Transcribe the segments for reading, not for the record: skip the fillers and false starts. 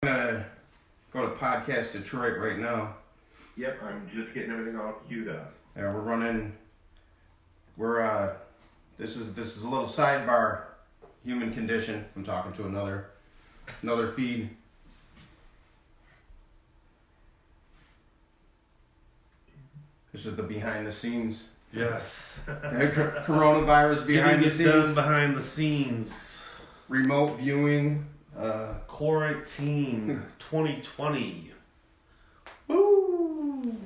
Gonna go to Podcast Detroit right now. Yep, I'm just getting everything all queued up. Yeah, we're running. This is a little sidebar. Human condition. I'm talking to another feed. This is the behind the scenes. Yes. Coronavirus behind the Getting it done scenes. behind the scenes. Remote viewing. Quarantine 2020. Woo!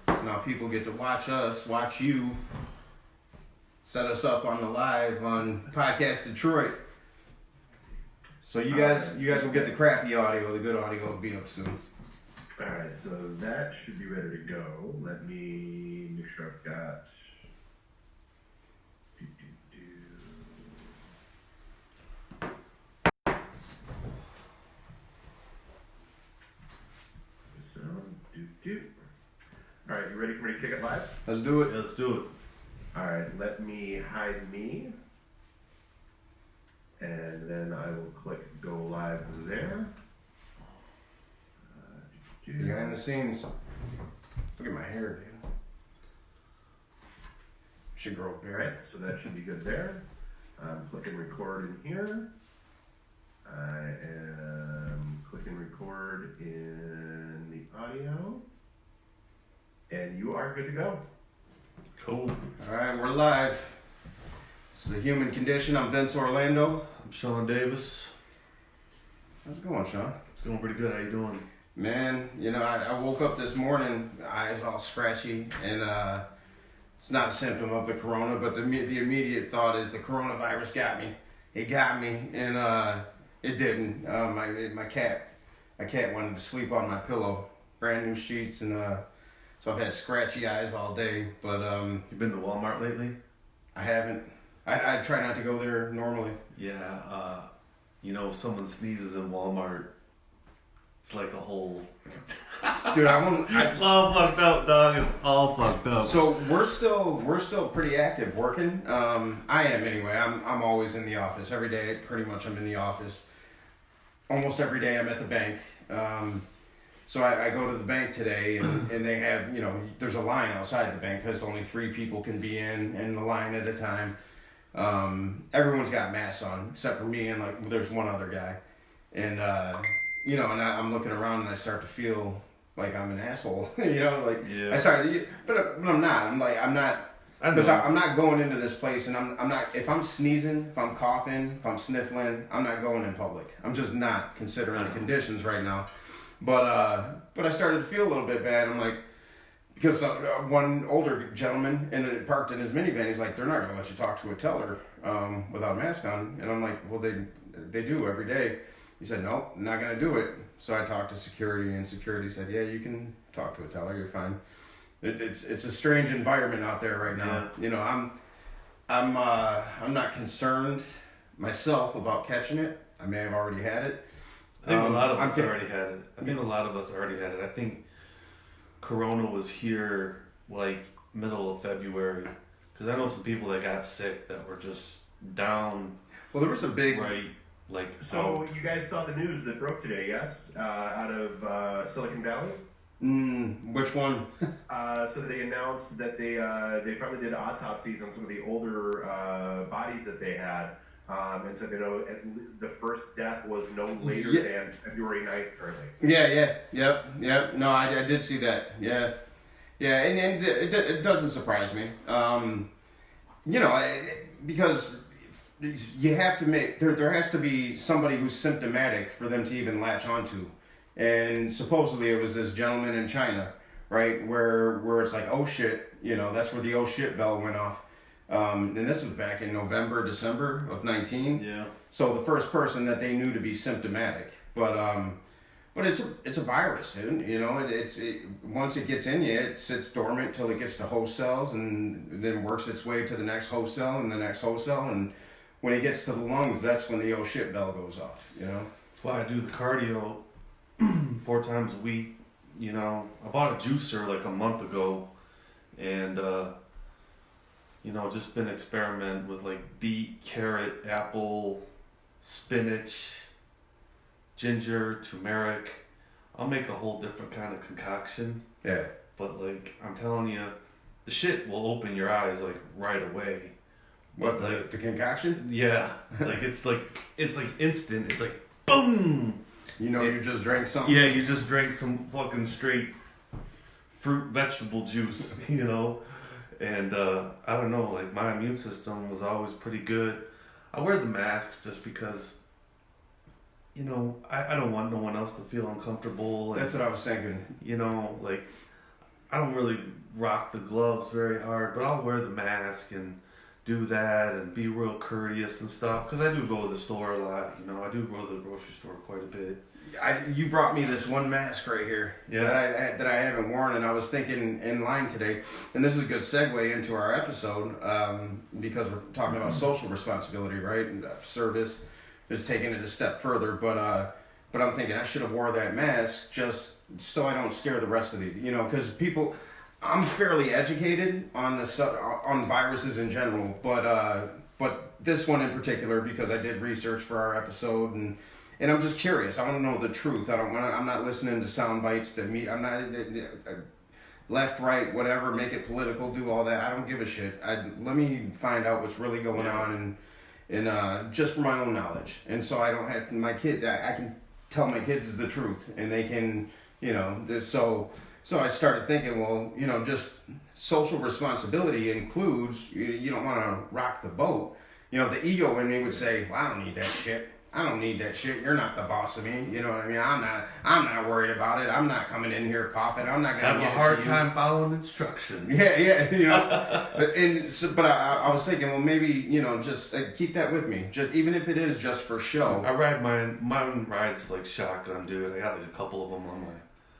Now people get to watch you, set us up on the live on Podcast Detroit. So you guys will get the crappy audio. The good audio will be up soon. Alright, so that should be ready to go. Let me make sure I've got. Alright, you ready for me to kick it live? Let's do it. Let's do it. Alright, let me hide me. And then I will click go live there. Behind the scenes. Look at my hair, dude. Should grow a beard. Alright, so that should be good there. I'm clicking record in here. I am clicking record in the audio. And you are good to go. Cool. All right, we're live. This is the Human Condition. I'm Vince Orlando. I'm Sean Davis. How's it going, Sean? It's going pretty good. How you doing? Man, I woke up this morning, eyes all scratchy, and it's not a symptom of the corona, but the immediate thought is the coronavirus got me. It got me, and it didn't. My cat wanted to sleep on my pillow. Brand new sheets, and so I've had scratchy eyes all day, but You been to Walmart lately? I haven't. I try not to go there normally. Yeah. If someone sneezes in Walmart, it's like a whole. Dude, It's all fucked up, dog. It's all fucked up. So we're still pretty active working. I am anyway. I'm always in the office every day. Pretty much I'm in the office. Almost every day I'm at the bank. So I go to the bank today and they have, there's a line outside the bank because only 3 people can be in the line at a time. Everyone's got masks on except for me and there's one other guy. And I'm looking around and I start to feel like I'm an asshole. Yeah. I started, but I'm not. I'm not. Because I'm not going into this place, and I'm not. If I'm sneezing, if I'm coughing, if I'm sniffling, I'm not going in public. I'm just not considering the conditions right now. But I started to feel a little bit bad. I'm like, because one older gentleman parked in his minivan. He's like, they're not gonna let you talk to a teller without a mask on. And I'm like, well, they do every day. He said, nope, I'm not gonna do it. So I talked to security, and security said, yeah, you can talk to a teller. You're fine. It's a strange environment out there right now. Yeah. I'm not concerned myself about catching it. I may have already had it. I think a lot of us already had it. I think Corona was here like middle of February. Because I know some people that got sick that were just down. Well, there was a big... Right. So you guys saw the news that broke today, yes? Out of Silicon Valley? Which one? So they announced that they finally did autopsies on some of the older bodies that they had. And so the first death was no later than February 9th currently. Yep. No, I did see that. Yeah, and it doesn't surprise me. Because you have to make there has to be somebody who's symptomatic for them to even latch onto, and supposedly it was this gentleman in China, right, where it's like, oh shit, that's where the oh shit bell went off. And this was back in November, December of 19. Yeah. So the first person that they knew to be symptomatic, but it's a virus, dude. Once it gets in you, it sits dormant till it gets to host cells, and then works its way to the next host cell and the next host cell, and when it gets to the lungs, that's when the oh shit bell goes off. That's why I do the cardio 4 times a week. I bought a juicer like a month ago, and just been experimenting with like beet, carrot, apple, spinach, ginger, turmeric. I'll make a whole different kind of concoction. Yeah. But like I'm telling you, the shit will open your eyes like right away. What, But like the concoction? yeah, like it's like instant. It's like boom. You know, you just drank something. Yeah, you just drank some fucking straight fruit vegetable juice, you know? And I don't know, like my immune system was always pretty good. I wear the mask just because, you know, I don't want no one else to feel uncomfortable. And, That's what I was thinking. you know, like I don't really rock the gloves very hard, but I'll wear the mask and do that and be real courteous and stuff. Because I do go to the store a lot, you know, I do go to the grocery store quite a bit. You brought me this one mask right here Yeah. that I haven't worn, and I was thinking in line today, and this is a good segue into our episode because we're talking about social responsibility, right? And service is taking it a step further, but I'm thinking I should have wore that mask just so I don't scare the rest of the, you know, because people. I'm fairly educated on on viruses in general, but this one in particular because I did research for our episode and I'm just curious. I want to know the truth. I'm not listening to sound bites that me. I'm not left, right, whatever. Make it political. Do all that. I don't give a shit. Let me find out what's really going on and just for my own knowledge. And so I don't have my kid. I can tell my kids the truth, and they can, you know. So I started thinking, well, you know, just social responsibility includes you don't want to rock the boat. You know, the ego in me would say, well, I don't need that shit. I don't need that shit. You're not the boss of me. You know what I mean? I'm not worried about it. I'm not coming in here coughing. I'm not gonna Have a hard time following instructions. Yeah, you know. but I was thinking, well, maybe, you know, just keep that with me. Just even if it is just for show. I ride mine rides like shotgun, dude. I got like a couple of them on my.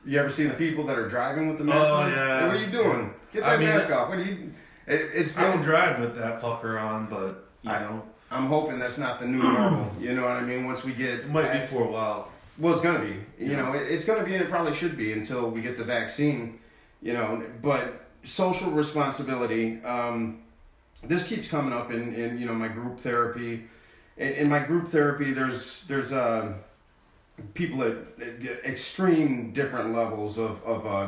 You ever seen the people that are driving with the mask Oh, on? yeah. Hey, what are you doing? Get that mask off. What are you? It's I been. don't drive with that fucker on, but you know, I'm hoping that's not the new normal. You know what I mean? Once we get. it might be past- for a while. Well, it's gonna be. You Yeah. know, it's gonna be, and it probably should be until we get the vaccine. You know, but social responsibility. This keeps coming up in you know my group therapy. In my group therapy, there's people at extreme different levels of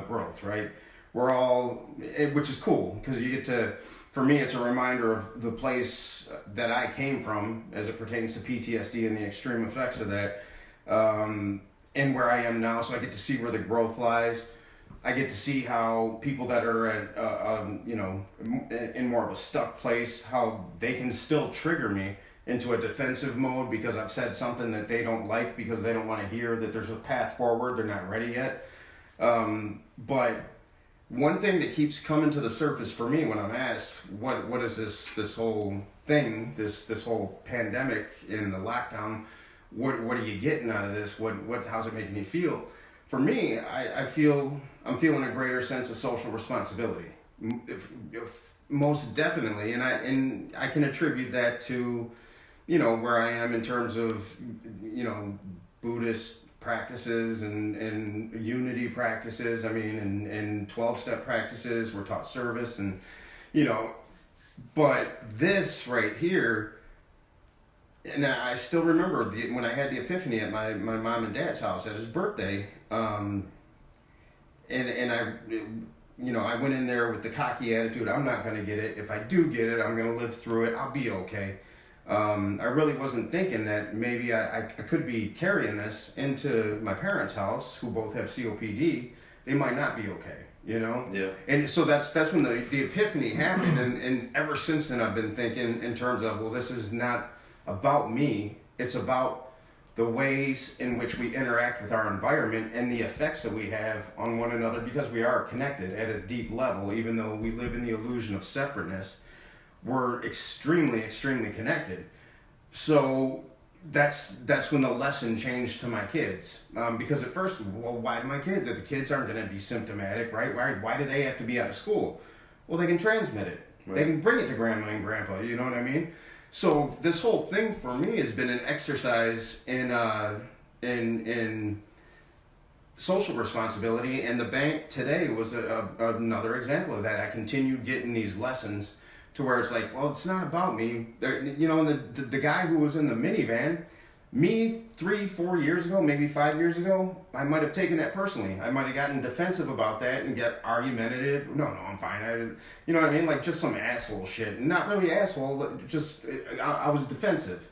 growth. Right? We're all, which is cool because you get to. For me, it's a reminder of the place that I came from as it pertains to PTSD and the extreme effects of that, and where I am now. So I get to see where the growth lies. I get to see how people that are at, you know, in more of a stuck place, how they can still trigger me into a defensive mode because I've said something that they don't like because they don't want to hear that there's a path forward. They're not ready yet. But one thing that keeps coming to the surface for me when I'm asked what is this whole thing, this whole pandemic in the lockdown, what are you getting out of this? How's it making you feel? For me, I'm feeling a greater sense of social responsibility, most definitely, and I can attribute that to, you know, where I am in terms of, you know, Buddhist practices and unity practices. I mean, and 12-step practices. We're taught service and, you know, but this right here, and I still remember when I had the epiphany at my mom and dad's house at his birthday, and I, you know, I went in there with the cocky attitude, I'm not going to get it. If I do get it, I'm going to live through it. I'll be okay. I really wasn't thinking that maybe I could be carrying this into my parents' house, who both have COPD. They might not be okay, you know? Yeah. And so that's when the epiphany happened. And ever since then, I've been thinking in terms of, well, this is not about me. It's about the ways in which we interact with our environment and the effects that we have on one another, because we are connected at a deep level, even though we live in the illusion of separateness. We're extremely, extremely connected. So that's when the lesson changed to my kids. Because at first, well, why do my kids? The kids aren't going to be symptomatic, right? Why do they have to be out of school? Well, they can transmit it. Right. They can bring it to grandma and grandpa, you know what I mean? So this whole thing for me has been an exercise in social responsibility, and the bank today was another example of that. I continued getting these lessons to where it's like, well, it's not about me. You know, the guy who was in the minivan, Me 3-4 years ago, maybe 5 years ago, I might have taken that personally. I might have gotten defensive about that and get argumentative. No, I'm fine. You know what I mean? Like just some asshole shit. Not really asshole. Just I was defensive.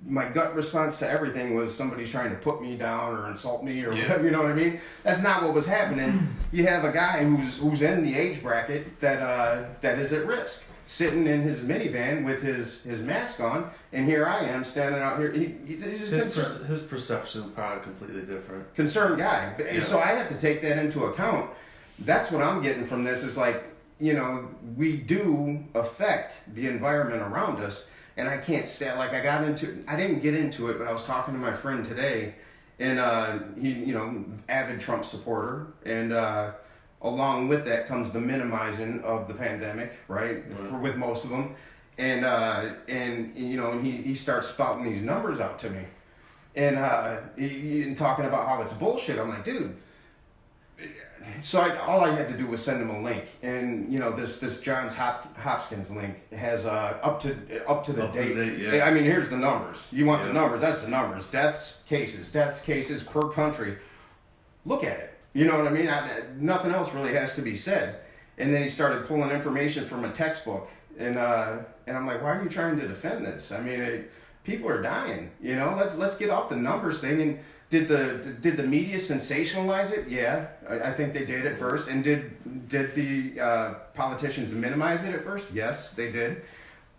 My gut response to everything was somebody's trying to put me down or insult me or whatever. You know what I mean? That's not what was happening. You have a guy who's in the age bracket that is at risk, sitting in his minivan with his mask on, and here I am standing out here. He's His perception is probably completely different. Concerned guy. Yeah. So I have to take that into account. That's what I'm getting from this is like, you know, we do affect the environment around us, and I can't say, like I didn't get into it, but I was talking to my friend today, and he, you know, avid Trump supporter, and along with that comes the minimizing of the pandemic, right? With most of them, and you know, he starts spouting these numbers out to me, and he talking about how it's bullshit. I'm like, dude. So all I had to do was send him a link, and you know this Johns Hopkins link has up to the date. Yeah. I mean, here's the numbers. You want the numbers? That's the numbers. Deaths, cases per country. Look at it. You know what I mean? Nothing else really has to be said. And then he started pulling information from a textbook, and I'm like, why are you trying to defend this? I mean, people are dying. You know, let's get off the numbers thing. And did the media sensationalize it? Yeah, I think they did at first. And did the politicians minimize it at first? Yes, they did.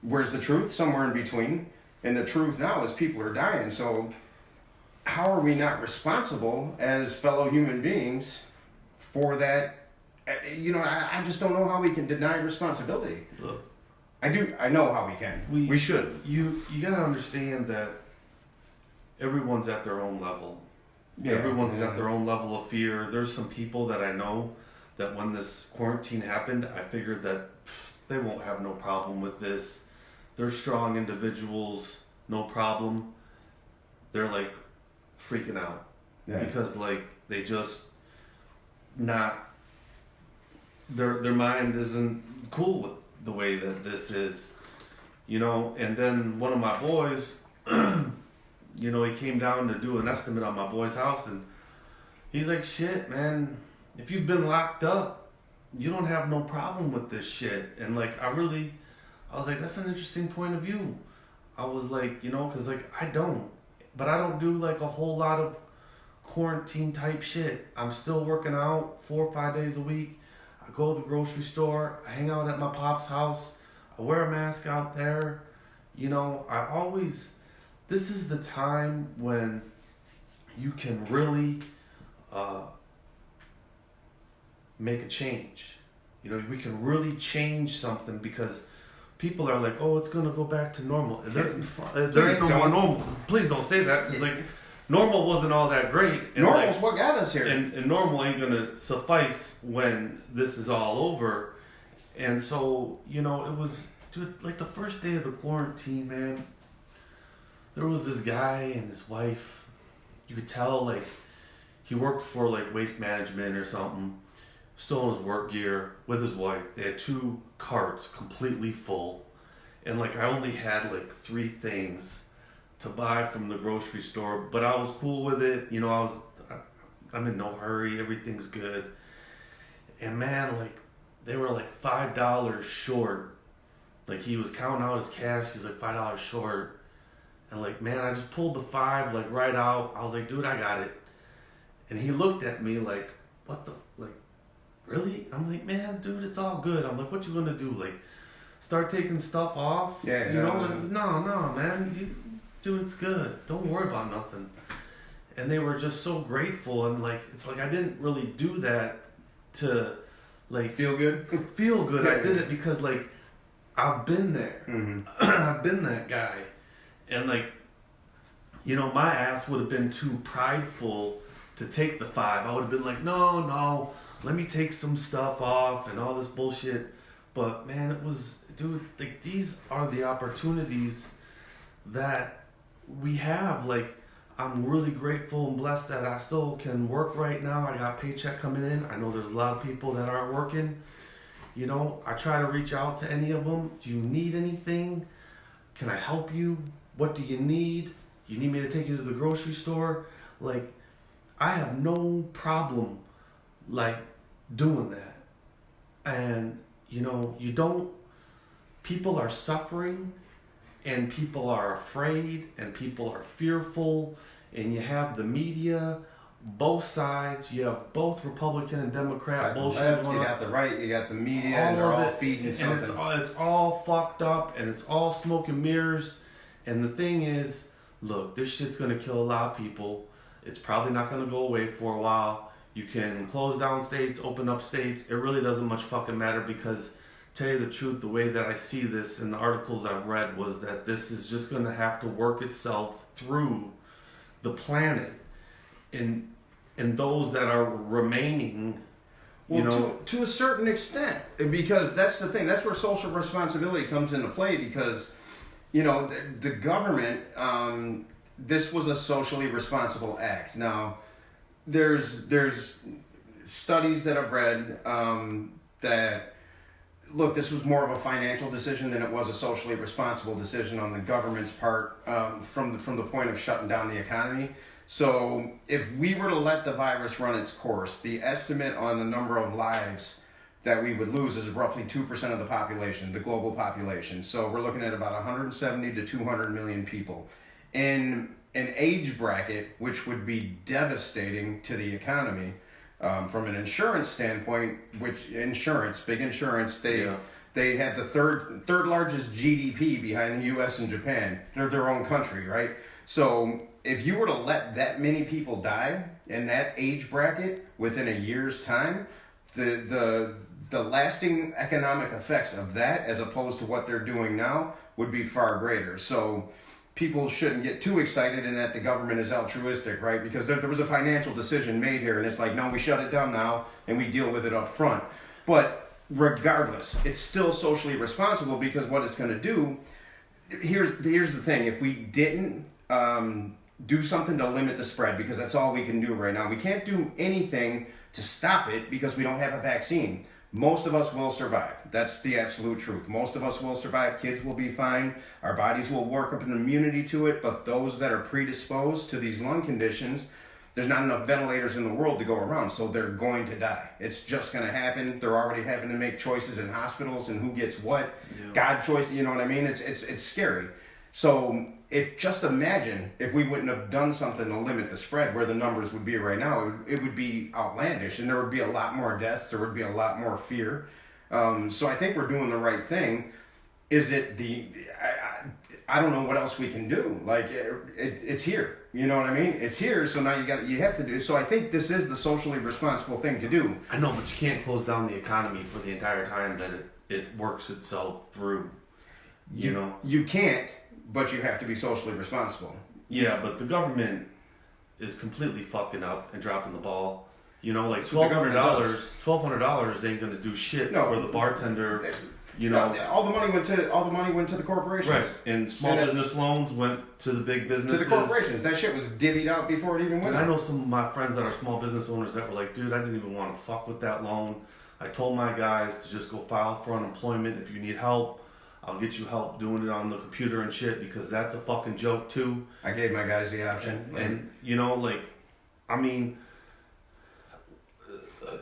Where's the truth? Somewhere in between. And the truth now is people are dying. So how are we not responsible as fellow human beings for that? You know, I just don't know how we can deny responsibility. Look, I know how we can. We should. You gotta understand that everyone's at their own level. Yeah, Everyone's got their own level of fear. There's some people that I know that when this quarantine happened, I figured that they won't have no problem with this. They're strong individuals, no problem. They're like freaking out because like they just not their mind isn't cool with the way that this is, you know. And then one of my boys, you know, he came down to do an estimate on my boy's house, and he's like, shit, man, if you've been locked up, you don't have no problem with this shit. And like, I was like, that's an interesting point of view. I was like, you know, cause like I don't do like a whole lot of quarantine type shit. I'm still working out 4 or 5 days a week. I go to the grocery store, I hang out at my pop's house, I wear a mask out there. You know, this is the time when you can really make a change. You know, we can really change something because people are like, oh, it's going to go back to normal. There ain't no more normal. Please don't say that. Because, like, normal wasn't all that great. And Normal's like, what got us here. And normal ain't going to suffice when this is all over. And so, you know, it was, dude, like the first day of the quarantine, man, there was this guy and his wife. You could tell, like, he worked for, like, Waste Management or something. Still in his work gear with his wife. They had 2 carts completely full. And, like, I only had, like, 3 things to buy from the grocery store. But I was cool with it. You know, I'm in no hurry. Everything's good. And, man, like, they were, like, $5 short. Like, he was counting out his cash. He's, like, $5 short. And, like, man, I just pulled the 5, like, right out. I was like, dude, I got it. And he looked at me like, what the, like, really? I'm like, man, dude, it's all good. I'm like, what you gonna do? Like, start taking stuff off? Yeah, you know, like, no, man. Dude, it's good. Don't worry about nothing. And they were just so grateful. And, like, it's like I didn't really do that to, like, Feel good? feel good. Yeah. I did it because, like, I've been there. Mm-hmm. I've been that guy. And, like, you know, my ass would have been too prideful to take the 5. I would have been like, no, let me take some stuff off and all this bullshit. But, man, it was, dude, like, these are the opportunities that we have. Like, I'm really grateful and blessed that I still can work right now. I got a paycheck coming in. I know there's a lot of people that aren't working. You know, I try to reach out to any of them. Do you need anything? Can I help you? What do you need? You need me to take you to the grocery store? Like, I have no problem, like, doing that. And, you know, people are suffering, and people are afraid, and people are fearful, and you have the media, both sides, you have both Republican and Democrat bullshit left, going you on. got the right, you got the media, and they're all feeding and something. it's all fucked up, and it's all smoke and mirrors. And the thing is, look, this shit's gonna kill a lot of people. It's probably not gonna go away for a while. You can close down states, open up states. It really doesn't much fucking matter, because, tell you the truth, the way that I see this in the articles I've read was that this is just gonna have to work itself through the planet. And those that are remaining, you know, to a certain extent, because that's the thing. That's where social responsibility comes into play. Because, you know, the government, this was a socially responsible act. Now, there's studies that I've read that look, this was more of a financial decision than it was a socially responsible decision on the government's part, from the point of shutting down the economy. So if we were to let the virus run its course, the estimate on the number of lives that we would lose is roughly 2% of the population, the global population. So we're looking at about 170 to 200 million people. In an age bracket, which would be devastating to the economy, from an insurance standpoint, big insurance, they had the third largest GDP behind the U.S. and Japan. They're their own country, right? So if you were to let that many people die in that age bracket within a year's time, the lasting economic effects of that, as opposed to what they're doing now, would be far greater. So people shouldn't get too excited in that the government is altruistic, right? Because there was a financial decision made here, and it's like, no, we shut it down now and we deal with it up front. But regardless, it's still socially responsible, because what it's going to do, here's the thing: if we didn't do something to limit the spread, because that's all we can do right now. We can't do anything to stop it because we don't have a vaccine. Most of us will survive. That's the absolute truth. Most of us will survive. Kids will be fine. Our bodies will work up an immunity to it. But those that are predisposed to these lung conditions, there's not enough ventilators in the world to go around, so they're going to die. It's just going to happen. They're already having to make choices in hospitals and who gets what. Yeah. God choice, you know what I mean? It's scary. So just imagine if we wouldn't have done something to limit the spread, where the numbers would be right now. It would be outlandish, and there would be a lot more deaths. There would be a lot more fear. So I think we're doing the right thing. Is it I don't know what else we can do. Like it's here. You know what I mean? It's here. So now you have to do. So I think this is the socially responsible thing to do. I know, but you can't close down the economy for the entire time that it works itself through. You know, you can't. But you have to be socially responsible. Yeah, but the government is completely fucking up and dropping the ball. You know, like $1,200 ain't gonna do shit for the bartender. You know, all the money went to the corporations. Right, and small business loans went to the big businesses. To the corporations. That shit was divvied out before it even went. And I know some of my friends that are small business owners that were like, dude, I didn't even want to fuck with that loan. I told my guys to just go file for unemployment. If you need help, I'll get you help doing it on the computer and shit, because that's a fucking joke too. I gave my guys the option. And you know, like, I mean,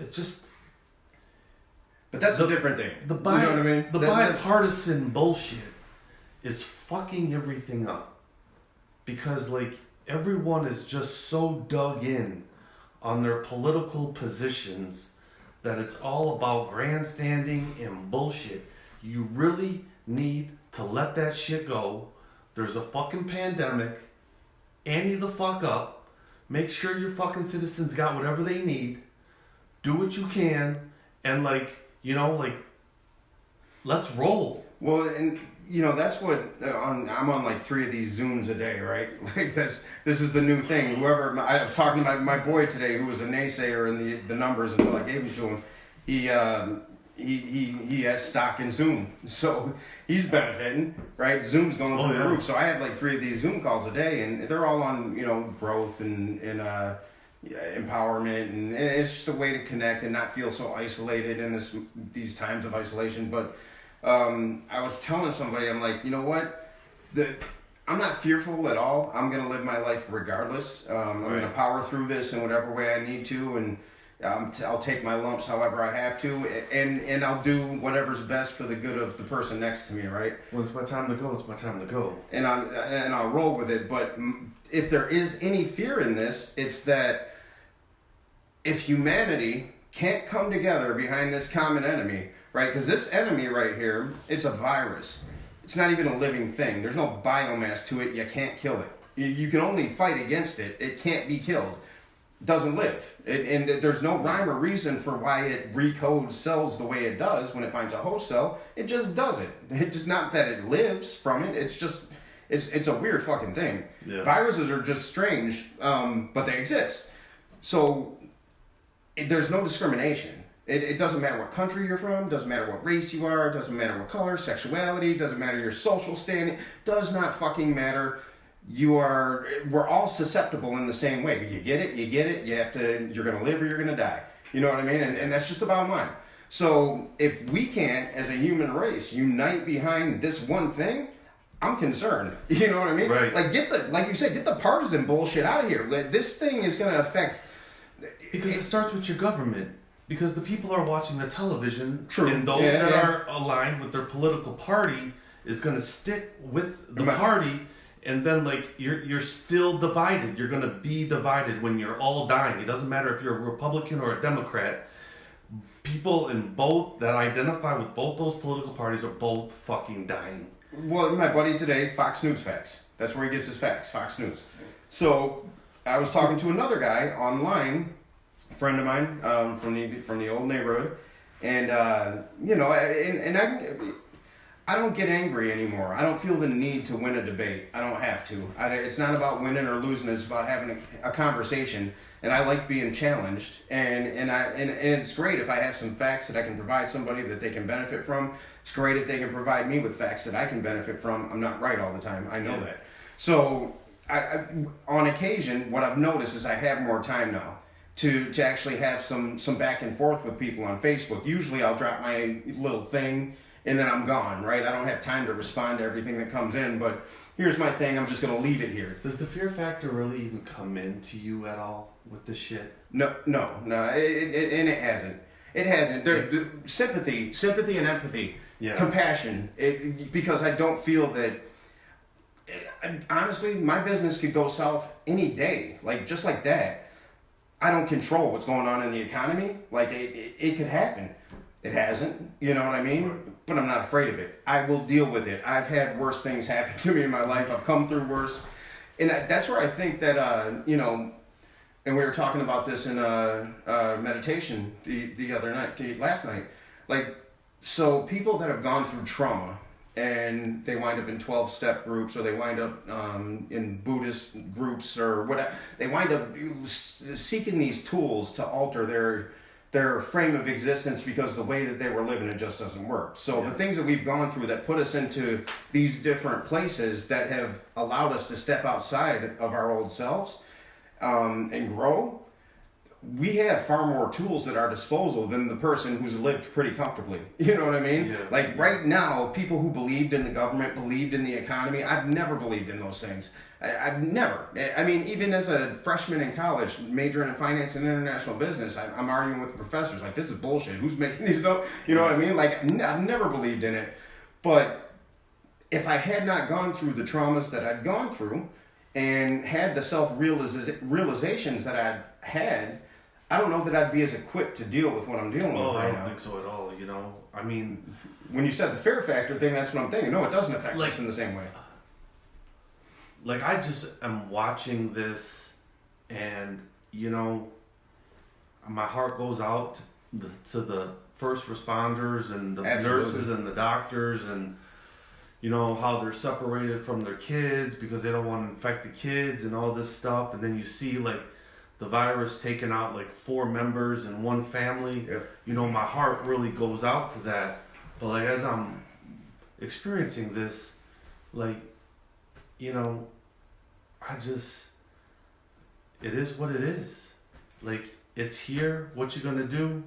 it just... But that's a different thing. You know what I mean? The bipartisan bullshit is fucking everything up. Because, like, everyone is just so dug in on their political positions that it's all about grandstanding and bullshit. You really need to let that shit go. There's a fucking pandemic. Ante the fuck up. Make sure your fucking citizens got whatever they need. Do what you can. And like, you know, like, let's roll. Well, and you know, that's what I'm on like 3 of these Zooms a day, right? Like this is the new thing. I was talking to my boy today, who was a naysayer in the numbers until I gave them to him. He has stock in Zoom, so he's benefiting, right? Zoom's going through the roof. So I have like 3 of these Zoom calls a day, and they're all on, you know, growth and empowerment, and it's just a way to connect and not feel so isolated in these times of isolation. But I was telling somebody, I'm like, you know what, I'm not fearful at all. I'm gonna live my life regardless. I'm gonna Right. power through this in whatever way I need to, and I'll take my lumps however I have to, and I'll do whatever's best for the good of the person next to me, right? When it's my time to go, it's my time to go. And I'll roll with it. But if there is any fear in this, it's that if humanity can't come together behind this common enemy, right? Because this enemy right here, it's a virus. It's not even a living thing. There's no biomass to it. You can't kill it. You can only fight against it. It can't be killed. It doesn't live. And there's no rhyme or reason for why it recodes cells the way it does when it finds a host cell. It just does it. It's just not that it lives from it. It's just, it's a weird fucking thing. Yeah. Viruses are just strange, but they exist. So there's no discrimination. It doesn't matter what country you're from, doesn't matter what race you are, doesn't matter what color, sexuality, doesn't matter your social standing, does not fucking matter. We're all susceptible in the same way. You get it, you're gonna live or you're gonna die. You know what I mean? And that's just the bottom line. So if we can't, as a human race, unite behind this one thing, I'm concerned. You know what I mean? Right. Like you said, get the partisan bullshit out of here. This thing is gonna affect. Because it starts with your government. Because the people are watching the television, True. and those Yeah, that yeah. are aligned with their political party is going to stick with the Right. party, and then like you're still divided. You're going to be divided when you're all dying. It doesn't matter if you're a Republican or a Democrat. People in both that identify with both those political parties are both fucking dying. Well, my buddy today, Fox News facts. That's where he gets his facts, Fox News. So I was talking to another guy online, a friend of mine from the old neighborhood, and you know, and I don't get angry anymore. I don't feel the need to win a debate. I don't have to. It's not about winning or losing. It's about having a conversation. And I like being challenged. And it's great if I have some facts that I can provide somebody that they can benefit from. It's great if they can provide me with facts that I can benefit from. I'm not right all the time. I know Yeah. that. So on occasion, what I've noticed is I have more time now to actually have some back and forth with people on Facebook. Usually I'll drop my little thing and then I'm gone, right? I don't have time to respond to everything that comes in, but here's my thing, I'm just going to leave it here. Does the fear factor really even come into you at all with this shit? No, it hasn't. It hasn't. The sympathy and empathy, Yeah. compassion, because I don't feel that, honestly, my business could go south any day, like just like that. I don't control what's going on in the economy. Like it could happen. It hasn't, you know what I mean? But I'm not afraid of it. I will deal with it. I've had worse things happen to me in my life. I've come through worse. And that's where I think that, you know, and we were talking about this in meditation the other night, last night. Like, so people that have gone through trauma and they wind up in 12-step groups, or they wind up in Buddhist groups or whatever, they wind up seeking these tools to alter their frame of existence because the way that they were living, it just doesn't work. So the things that we've gone through that put us into these different places that have allowed us to step outside of our old selves and grow, we have far more tools at our disposal than the person who's lived pretty comfortably. You know what I mean? Yeah. Like right now, people who believed in the government, believed in the economy, I've never believed in those things. I've never. I mean, even as a freshman in college, majoring in finance and international business, I'm arguing with the professors, like, this is bullshit. Who's making these up? You know what I mean? Like, I've never believed in it. But if I had not gone through the traumas that I'd gone through and had the self-realizations that I'd had, I don't know that I'd be as equipped to deal with what I'm dealing with Oh, I right don't now. think so at all. You know, I mean, When you said the fear factor thing, that's what I'm thinking. No, it doesn't affect Like- us in the same way. like I just am watching this, and you know, my heart goes out to the first responders and the Absolutely. nurses and the doctors, and you know how they're separated from their kids because they don't want to infect the kids and all this stuff, and then you see like the virus taking out like 4 members in one family. Yep. You know, my heart really goes out to that. But like as I'm experiencing this, like, you know, it is what it is. Like, it's here. What you gonna do?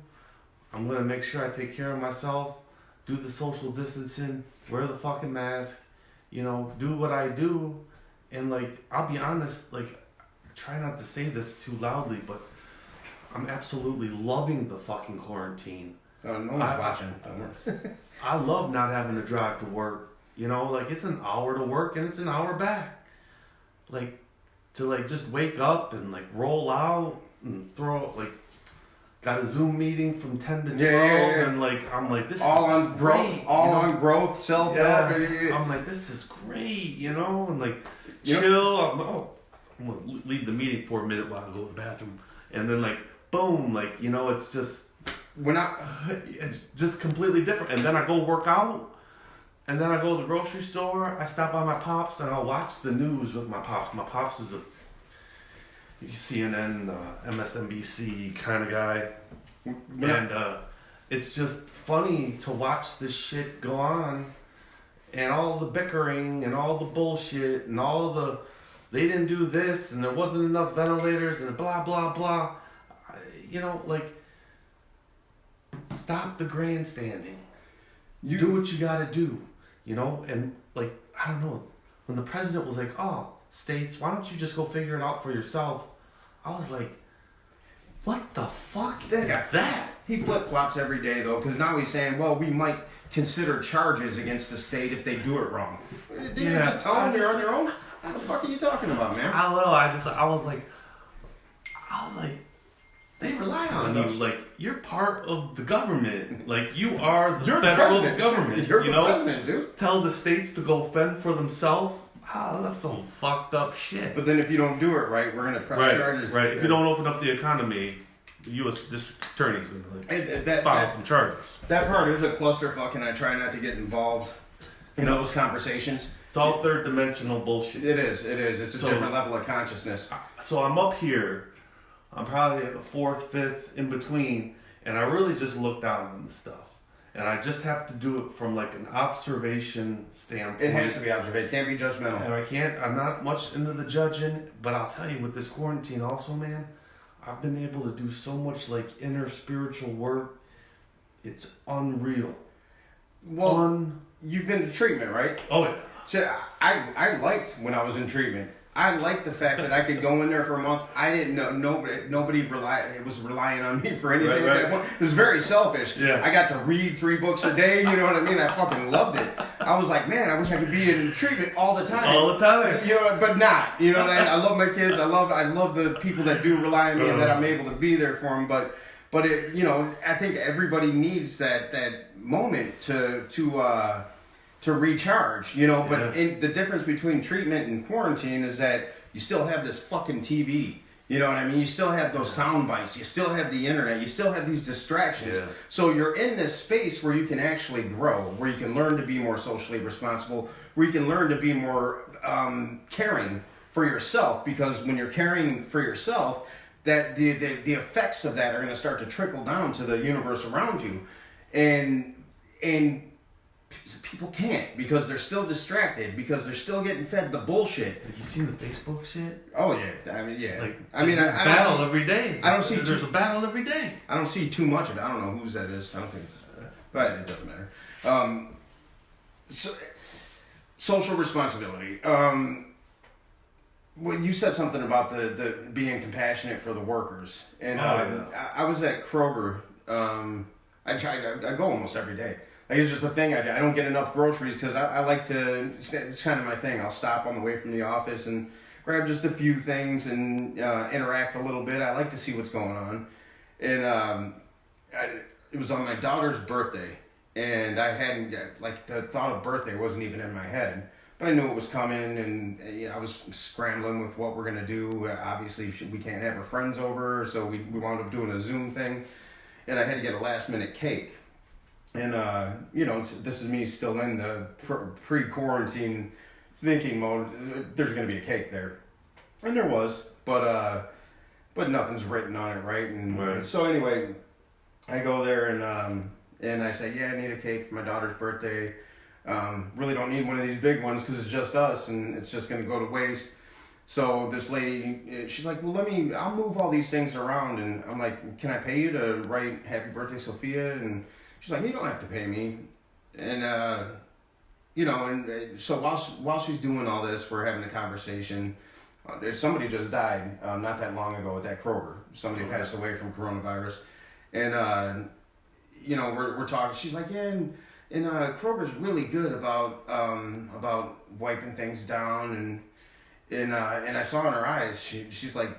I'm gonna make sure I take care of myself, do the social distancing, wear the fucking mask, you know, do what I do, And like, I'll be honest, like, try not to say this too loudly, but I'm absolutely loving the fucking quarantine. Oh, no one's watching. Don't worry. I love not having to drive to work. You know, like, it's an hour to work and it's an hour back. Like, to like just wake up and like roll out and throw, like, got a Zoom meeting from 10 to 12 and like, I'm like, this all is on growth, great, all you know? on growth, self-help. Yeah, I'm like, this is great, you know, and like, chill. I'm gonna leave the meeting for a minute while I go to the bathroom, and then like, boom, like, you know, it's just it's just completely different. And then I go work out, and then I go to the grocery store. I stop by my pops, and I'll watch the news with my pops. My pops is a CNN, MSNBC kind of guy, and it's just funny to watch this shit go on. And all the bickering and all the bullshit and all the, they didn't do this and there wasn't enough ventilators and blah, blah, blah. You know, like, stop the grandstanding. You do what you gotta do, you know? And, like, I don't know, when the president was like, oh, states, why don't you just go figure it out for yourself? I was like, what the fuck is that? He flip-flops every day, though, because now he's saying, well, we might consider charges against the state if they do it wrong. Didn't you just tell them they're on their own? What the fuck are you talking about, man? I don't know. I was like, they rely on you. Like, you're part of the government. Like, you are the federal government. You're you the know? president, dude. Tell the states to go fend for themselves. That's some fucked up shit. But then if you don't do it right, we're gonna press charges. Right. If you don't open up the economy, the U.S. district attorney's gonna file some charges. That part is a clusterfuck, and I try not to get involved in those conversations. It's all third dimensional bullshit. It is. It's a different level of consciousness. So I'm up here. I'm probably at the fourth, fifth, in between, and I really just look down on this stuff. And I just have to do it from like an observation standpoint. It has to be observation. It can't be judgmental. And I'm not much into the judging, but I'll tell you, with this quarantine also, man, I've been able to do so much like inner spiritual work. It's unreal. Well, you've been to treatment, right? Oh yeah. So I liked when I was in treatment. I liked the fact that I could go in there for a month. I didn't know nobody was relying on me for anything at that point. It was very selfish. Yeah. I got to read 3 books a day. You know what I mean? I fucking loved it. I was like, man, I wish I could be in treatment all the time. All the time. You know, but not. You know, I love my kids. I love the people that do rely on me and that I'm able to be there for them. But it, you know, I think everybody needs that moment to recharge, you know, but the difference between treatment and quarantine is that you still have this fucking TV, you know what I mean? You still have those sound bites, you still have the internet, you still have these distractions. Yeah. So you're in this space where you can actually grow, where you can learn to be more socially responsible, where you can learn to be more caring for yourself, because when you're caring for yourself, that the effects of that are going to start to trickle down to the universe around you. And people can't, because they're still distracted, because they're still getting fed the bullshit. Have you seen the Facebook shit? Oh yeah, I mean yeah. Like, I mean, I battle every day. I don't see. There's a battle every day. I don't see too much of it. I don't know whose that is. I don't think, but it doesn't matter. So, social responsibility. When you said something about the being compassionate for the workers, and I was at Kroger. I go almost every day. Like, it's just a thing. I don't get enough groceries because I like to. It's kind of my thing. I'll stop on the way from the office and grab just a few things and interact a little bit. I like to see what's going on. And it was on my daughter's birthday, and I hadn't like the thought of birthday wasn't even in my head. But I knew it was coming, and I was scrambling with what we're gonna do. Obviously, we can't have our friends over, so we wound up doing a Zoom thing, and I had to get a last-minute cake. And you know, this is me still in the pre-quarantine thinking mode. There's gonna be a cake there, and there was, but nothing's written on it, right? And so anyway, I go there and I say, yeah, I need a cake for my daughter's birthday. Really don't need one of these big ones because it's just us and it's just going to go to waste. So this lady, she's like, well, I'll move all these things around. And I'm like, can I pay you to write Happy Birthday, Sophia? And she's like, you don't have to pay me. And you know, and so while she's doing all this, we're having a conversation. Somebody just died not that long ago at that Kroger. Somebody passed away from coronavirus, and you know, we're talking. She's like, yeah, and Kroger's really good about wiping things down, and I saw in her eyes, she's like,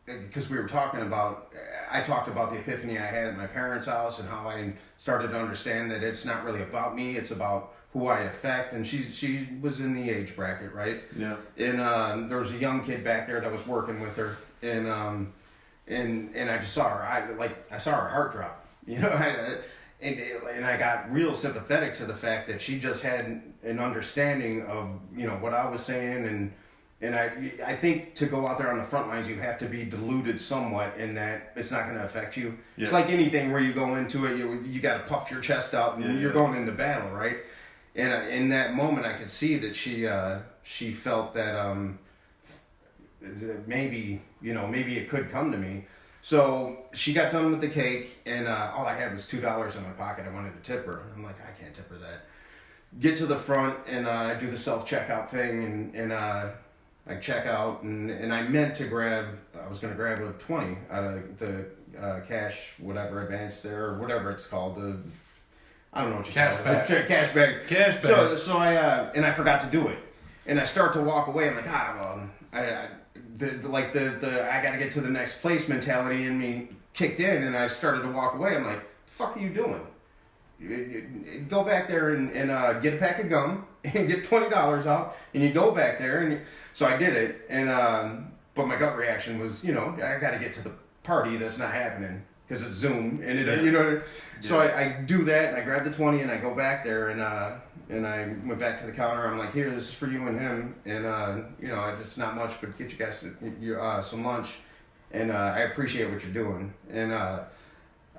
because we were talking about, I talked about the epiphany I had at my parents' house and how I started to understand that it's not really about me, it's about who I affect, and she was in the age bracket, right? Yeah. And there was a young kid back there that was working with her, and I just saw her, I saw her heart drop, you know, and I got real sympathetic to the fact that she just had an understanding of, you know, what I was saying, and I think to go out there on the front lines, you have to be deluded somewhat in that it's not going to affect you. Yeah. It's like anything where you go into it, you got to puff your chest out, and you're going into battle, right? And in that moment, I could see that she felt that maybe it could come to me. So she got done with the cake, and all I had was $2 in my pocket. I wanted to tip her. I'm like, I can't tip her that. Get to the front, and I do the self-checkout thing, and I check out, and I meant to I was going to grab a 20 out of the cash, whatever, advance there, or whatever it's called, I don't know what you call it. Cash bag. Cash bag. So I forgot to do it, and I start to walk away. I'm like, I got to get to the next place mentality in me kicked in, and I started to walk away. I'm like, the fuck are you doing? Go back there and get a pack of gum and get $20 out, and you go back there, and so I did it, and but my gut reaction was, you know, I got to get to the party that's not happening. Because it's Zoom, and you know, so I do that, and I grab the 20, and I go back there, and I went back to the counter. I'm like, here, this is for you and him, and you know, it's not much, but get you guys some lunch, and I appreciate what you're doing. And I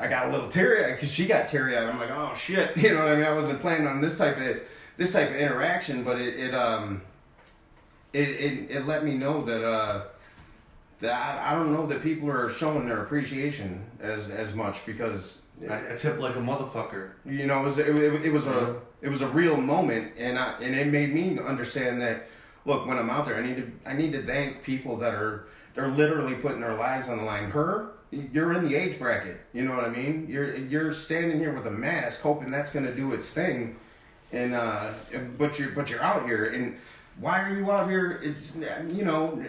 got a little teary-eyed because she got teary-eyed. I'm like, oh shit, you know what I mean? I wasn't planning on this type of interaction, but it let me know that. I don't know that people are showing their appreciation as much because I tip like a motherfucker. You know, it was a real moment, and it made me understand that. Look, when I'm out there, I need to thank people they're literally putting their lives on the line. You're in the age bracket. You know what I mean? You're standing here with a mask, hoping that's going to do its thing, and but you're out here, and why are you out here? It's, you know,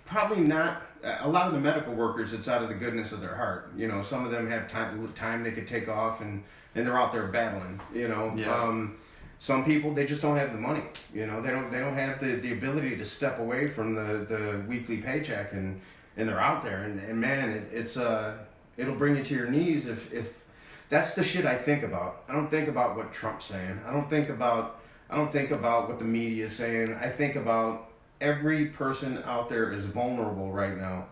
probably not. A lot of the medical workers, it's out of the goodness of their heart. You know, some of them have time they could take off, and they're out there battling. You know, some people, they just don't have the money. You know, they don't have the ability to step away from the weekly paycheck, and they're out there, and man, it'll bring you to your knees if that's the shit I think about. I don't think about what Trump's saying. I don't think about what the media is saying. I think about every person out there is vulnerable right now,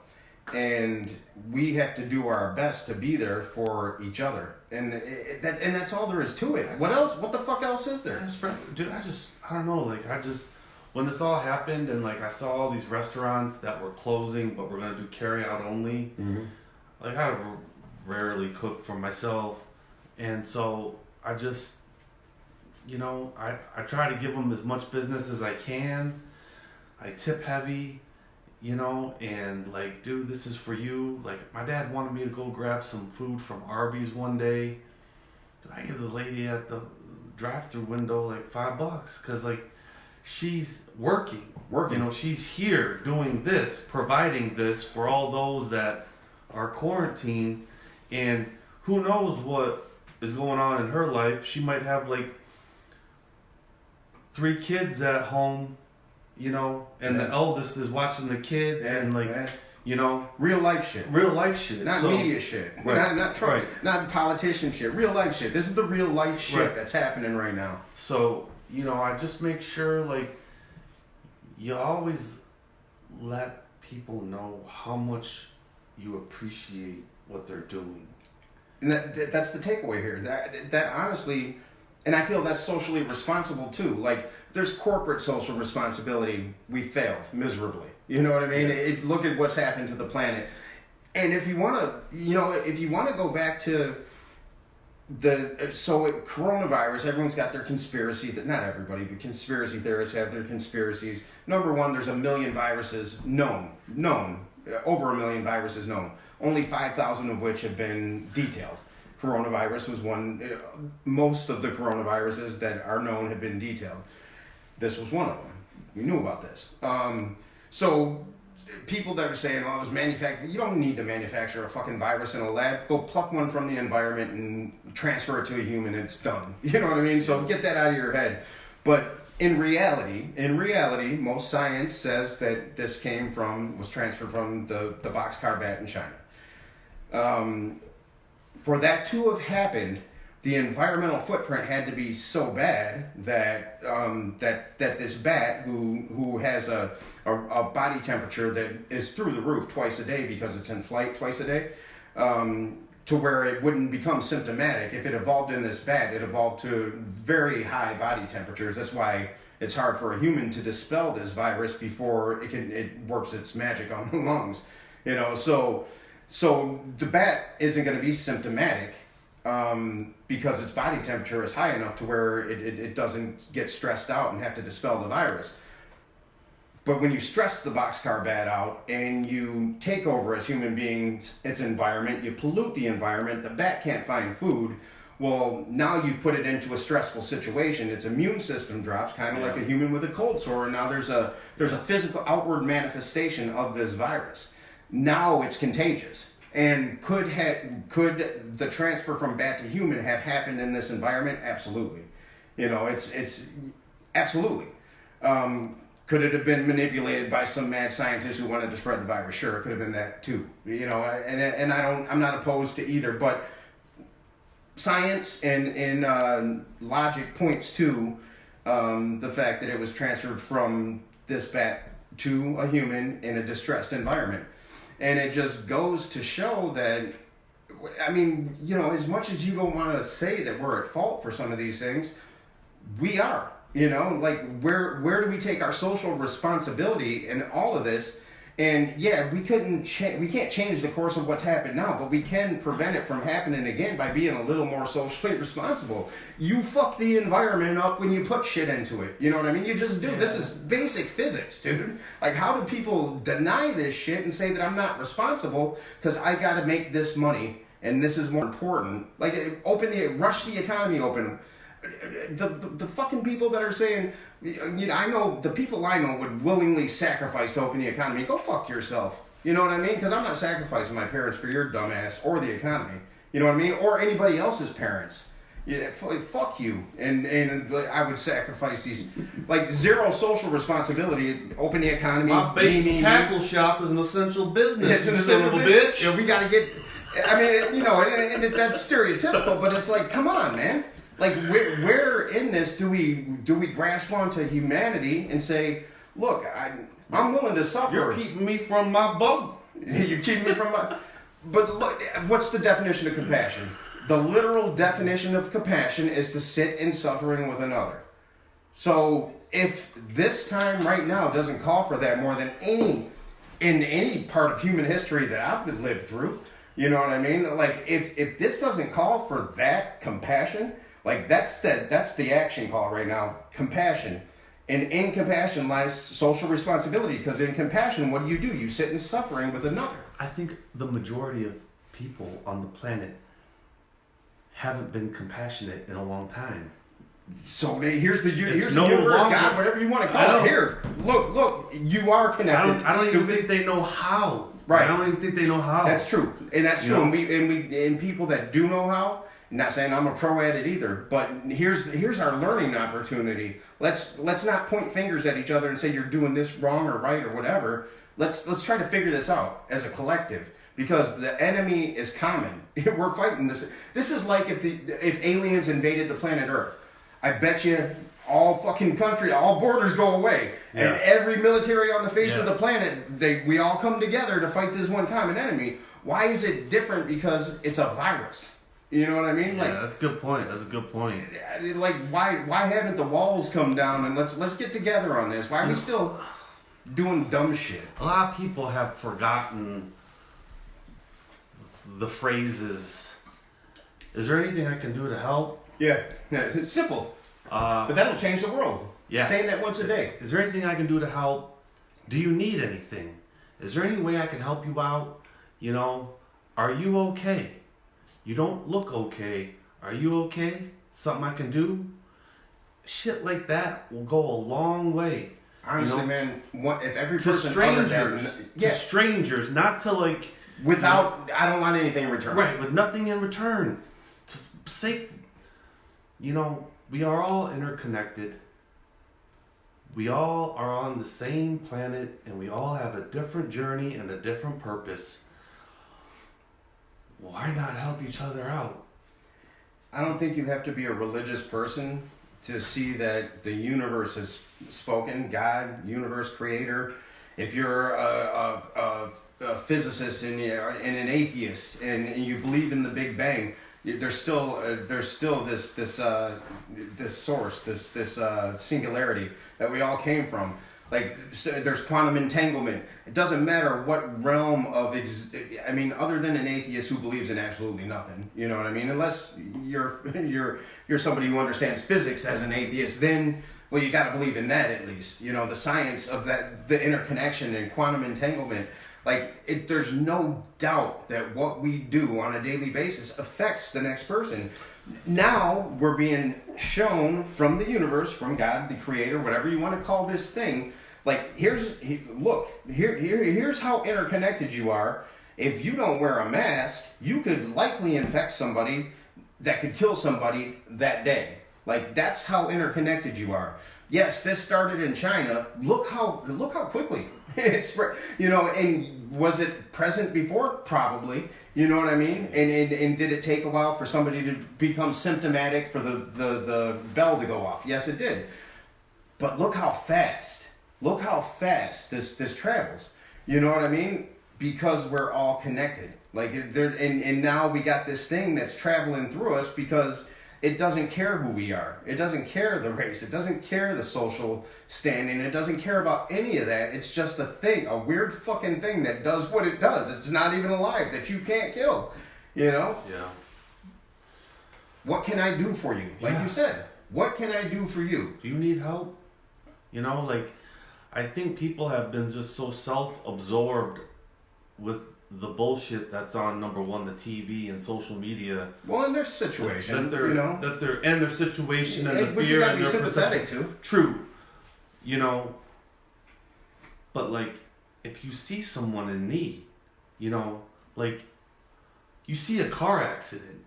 and we have to do our best to be there for each other, and that's all there is to it. What the fuck else is there? Dude, I don't know, like, when this all happened, and like I saw all these restaurants that were closing but we're gonna do carry out only, like I rarely cook for myself, and so I just, you know, I try to give them as much business as I can. I tip heavy, you know, and like, dude, this is for you. Like, my dad wanted me to go grab some food from Arby's one day. I give the lady at the drive-through window like $5 because like she's working. You know, she's here doing this, providing this for all those that are quarantined, and who knows what is going on in her life. She might have like 3 kids at home. You know, and the eldest is watching the kids, and like, you know, real life shit, not media shit, not Trump, not politician shit, real life shit. This is the real life shit that's happening right now. So, you know, I just make sure, like, you always let people know how much you appreciate what they're doing. And that's the takeaway here. That honestly, and I feel that's socially responsible too. Like, there's corporate social responsibility. We failed miserably. You know what I mean? Yeah. Look at what's happened to the planet. And if you want to go back to coronavirus, everyone's got their conspiracy, that not everybody, but conspiracy theorists have their conspiracies. Number one, there's 1 million viruses known, over 1 million viruses known, only 5,000 of which have been detailed. Coronavirus was one. Most of the coronaviruses that are known have been detailed. This was one of them. We knew about this. So people that are saying, "Oh, it was manufactured," you don't need to manufacture a fucking virus in a lab. Go pluck one from the environment and transfer it to a human, and it's done. You know what I mean? So get that out of your head. But in reality, most science says that this was transferred from the boxcar bat in China. For that to have happened, the environmental footprint had to be so bad that that this bat, who has a body temperature that is through the roof twice a day because it's in flight twice a day, to where it wouldn't become symptomatic. If it evolved in this bat, it evolved to very high body temperatures. That's why it's hard for a human to dispel this virus before it works its magic on the lungs. You know, so the bat isn't going to be symptomatic because its body temperature is high enough to where it doesn't get stressed out and have to dispel the virus. But when you stress the boxcar bat out and you take over as human beings its environment, you pollute the environment, the bat can't find food. Well, now you put it into a stressful situation. Its immune system drops, kind of like a human with a cold sore, and now there's a physical outward manifestation of this virus. Now it's contagious. And could the transfer from bat to human have happened in this environment? Absolutely. You know, it's absolutely. Could it have been manipulated by some mad scientist who wanted to spread the virus? Sure, it could have been that too. You know, and I'm not opposed to either, but science and logic points to the fact that it was transferred from this bat to a human in a distressed environment. And it just goes to show that, I mean, you know, as much as you don't want to say that we're at fault for some of these things, we are. You know, like where do we take our social responsibility in all of this? And yeah, we can't change the course of what's happened now, but we can prevent it from happening again by being a little more socially responsible. You fuck the environment up when you put shit into it. You know what I mean? You just do. Yeah. This is basic physics, dude. Like, how do people deny this shit and say that I'm not responsible because I got to make this money and this is more important? Like, rush the economy open. The fucking people that are saying, you know, I know the people I know would willingly sacrifice to open the economy. Go fuck yourself. You know what I mean? Because I'm not sacrificing my parents for your dumbass or the economy. You know what I mean? Or anybody else's parents. Yeah, fuck you. And I would sacrifice these, like, zero social responsibility. Open the economy. My baby tackle shop is an essential business. It's an essential bitch. Yeah, we gotta get. I mean, you know, and that's stereotypical, but it's like, come on, man. Like, where in this do we grasp onto humanity and say, look, I'm willing to suffer. You're keeping me from my boat. You're keeping me from my. But look, what's the definition of compassion? The literal definition of compassion is to sit in suffering with another. So if this time right now doesn't call for that more than in any part of human history that I've lived through, you know what I mean? Like, if this doesn't call for that compassion. Like, that's the action call right now, compassion. And in compassion lies social responsibility, because in compassion, what do? You sit in suffering with another. I think the majority of people on the planet haven't been compassionate in a long time. So here's the universe, God, whatever you want to call it. Here, look, you are connected. I don't even think they know how. Right. I don't even think they know how. That's true, and that's true. And people that do know how. Not saying I'm a pro at it either, but here's our learning opportunity. Let's not point fingers at each other and say you're doing this wrong or right or whatever. Let's try to figure this out as a collective, because the enemy is common. We're fighting this. This is like if aliens invaded the planet Earth. I bet you all fucking country, all borders go away, and every military on the face of the planet, we all come together to fight this one common enemy. Why is it different? Because it's a virus. You know what I mean? Yeah, like, that's a good point. That's a good point. Like, why haven't the walls come down and let's get together on this? Why are we still doing dumb shit? A lot of people have forgotten the phrases. Is there anything I can do to help? Yeah, it's simple, Uh, but that'll change the world. yeah. Saying that once a day. Is there anything I can do to help? Do you need anything? Is there any way I can help you out? You know, are you okay? You don't look okay. Are you okay? Something I can do? Shit like that will go a long way. Honestly, You know, man, if every to person uttered strangers, that, to yeah, strangers, not to like without, I don't want anything in return. right, with nothing in return. To say, you know, we are all interconnected. We all are on the same planet, and we all have a different journey and a different purpose. Why not help each other out? I don't think you have to be a religious person to see that the universe has spoken. God, universe, creator. If you're a physicist and an atheist and you believe in the Big Bang, there's still this source, this singularity that we all came from. Like, so there's quantum entanglement. It doesn't matter what realm of I mean, other than an atheist who believes in absolutely nothing. You know what I mean? Unless you're somebody who understands physics as an atheist, then well, you got to believe in that at least. You know, the science of that, the interconnection and quantum entanglement. Like, there's no doubt that what we do on a daily basis affects the next person. Now we're being shown from the universe, from God, the creator, whatever you want to call this thing. Like, here's how interconnected you are. If you don't wear a mask, you could likely infect somebody that could kill somebody that day. Like, that's how interconnected you are. Yes, this started in China. Look how quickly it spread. You know, and was it present before? Probably. You know what I mean? And did it take a while for somebody to become symptomatic for the bell to go off? Yes, it did. But look how fast. Look how fast this travels. You know what I mean? Because we're all connected. Like, there, and now we got this thing that's traveling through us because it doesn't care who we are. It doesn't care the race. It doesn't care the social standing. It doesn't care about any of that. It's just a thing, a weird fucking thing that does what it does. It's not even alive, that you can't kill. You know? Yeah. What can I do for you? Like you said, what can I do for you? Do you need help? You know, like, I think people have been just so self-absorbed with the bullshit that's on, number one, the TV and social media. Well, in their situation, that they're, you know, that they're and their situation and the which you fear gotta and be their sympathetic perception. to. True, you know. But like, if you see someone in need, you know, like, you see a car accident,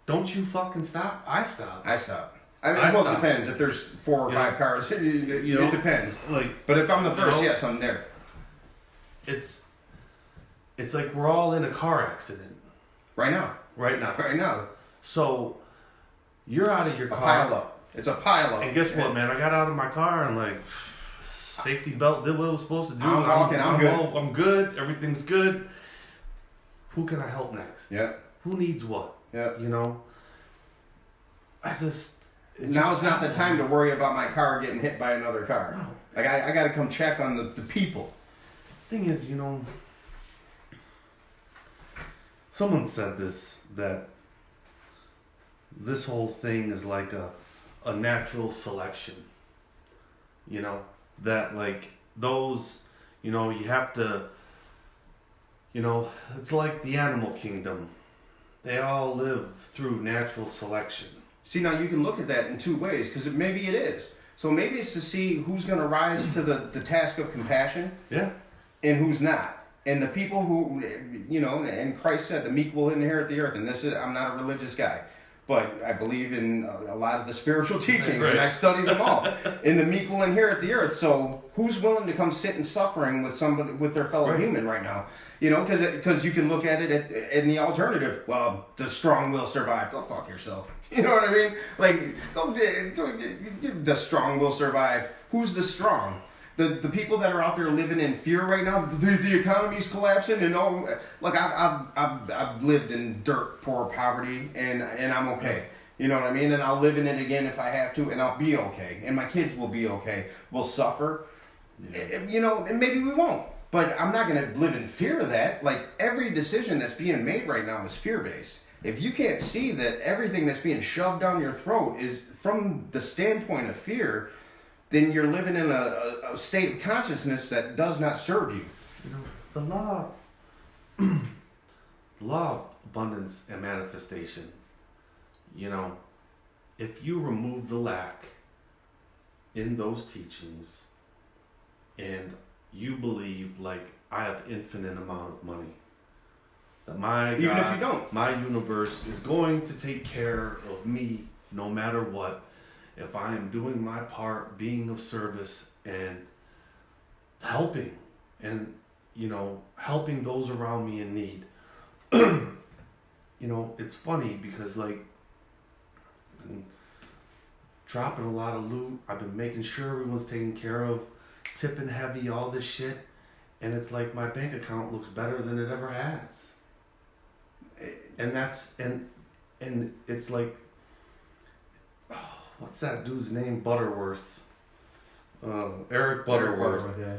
don't you fucking stop? I stop. I stop. I mean, I well, stop. it depends. If there's 4 or 5 cars, it know, depends. Like, But if I'm the first, you know, yes, I'm there. It's like we're all in a car accident Right now. right now. Right now. So you're out of your A car. pile up. It's a pile up. And guess what, man? I got out of my car and like, safety belt did what it was supposed to do. I'm walking, I'm good. I'm good. Everything's good. Who can I help next? Yeah. Who needs what? Yeah. You know? Now's not the time to worry about my car getting hit by another car. No. Like, I got to come check on the people. Thing is, you know, someone said this, that this whole thing is like a natural selection. You know, that like those, you know, you have to, you know, it's like the animal kingdom. They all live through natural selection. See, now you can look at that in 2 ways, because maybe it is. So maybe it's to see who's going to rise to the task of compassion Yeah. and who's not. And the people who, you know, and Christ said the meek will inherit the earth. And this is, I'm not a religious guy, but I believe in a lot of the spiritual teachings, and I study them all. And the meek will inherit the earth. So who's willing to come sit in suffering with somebody, with their fellow human right now? You know, because you can look at it in the alternative. Well, the strong will survive. Go fuck yourself. You know what I mean? Like, go the strong will survive. Who's the strong? The people that are out there living in fear right now. The economy's collapsing, and all. Like, I've lived in dirt poor poverty, and I'm okay. You know what I mean? And I'll live in it again if I have to, and I'll be okay. And my kids will be okay. We'll suffer. Yeah. You know, and maybe we won't. But I'm not going to live in fear of that. Like, every decision that's being made right now is fear-based. if you can't see that everything that's being shoved down your throat is from the standpoint of fear, then you're living in a state of consciousness that does not serve you. You know, the the law of abundance and manifestation, you know, if you remove the lack in those teachings and you believe, like, I have infinite amount of money, that my Even God, if you don't. my universe is going to take care of me no matter what, if I am doing my part, being of service and helping and, you know, helping those around me in need. You know, it's funny because, like, I've been dropping a lot of loot. I've been making sure everyone's taken care of, tipping heavy, all this shit. And it's like my bank account looks better than it ever has. And that's, and it's like, what's that dude's name? Butterworth. Eric Butterworth. Yeah.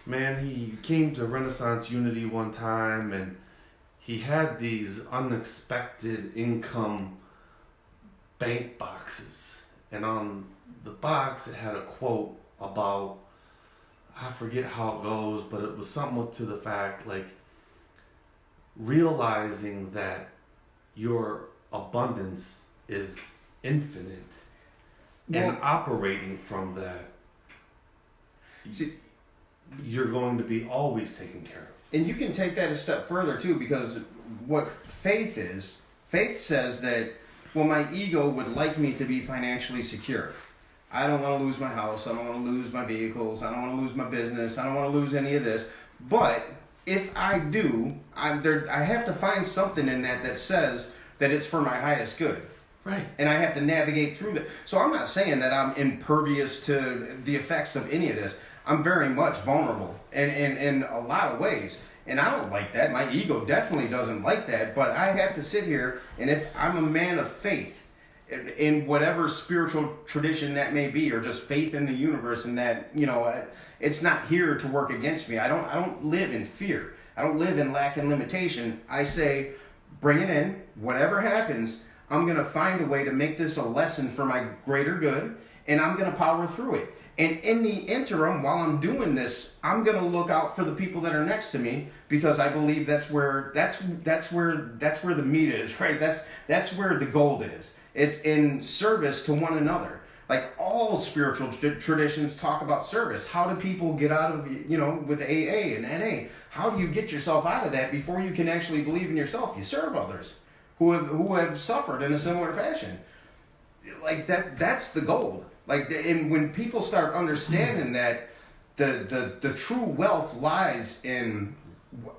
Man, he came to Renaissance Unity one time and he had these unexpected income bank boxes. And on the box, it had a quote about, I forget how it goes, but it was somewhat to the fact, like, realizing that your abundance is infinite and operating from that, See, you're going to be always taken care of. and you can take that a step further too, because what faith is, faith says that, well, my ego would like me to be financially secure. I don't want to lose my house. I don't want to lose my vehicles. I don't want to lose my business. I don't want to lose any of this. But if I do, I have to find something in that says that it's for my highest good. Right. And I have to navigate through that. So I'm not saying that I'm impervious to the effects of any of this. I'm very much vulnerable in a lot of ways. And I don't like that. My ego definitely doesn't like that. But I have to sit here, and if I'm a man of faith, in whatever spiritual tradition that may be, or just faith in the universe, and that, you know, it's not here to work against me. I don't live in fear. I don't live in lack and limitation. I say, bring it in. Whatever happens, I'm going to find a way to make this a lesson for my greater good, and I'm going to power through it. And in the interim, while I'm doing this, I'm going to look out for the people that are next to me, because I believe that's where the meat is, right? That's where the gold is. It's in service to one another. Like, all spiritual traditions talk about service. How do people get out of, you know, with AA and NA? How do you get yourself out of that before you can actually believe in yourself? You serve others who have suffered in a similar fashion. Like, that's the gold. Like, and when people start understanding that the true wealth lies in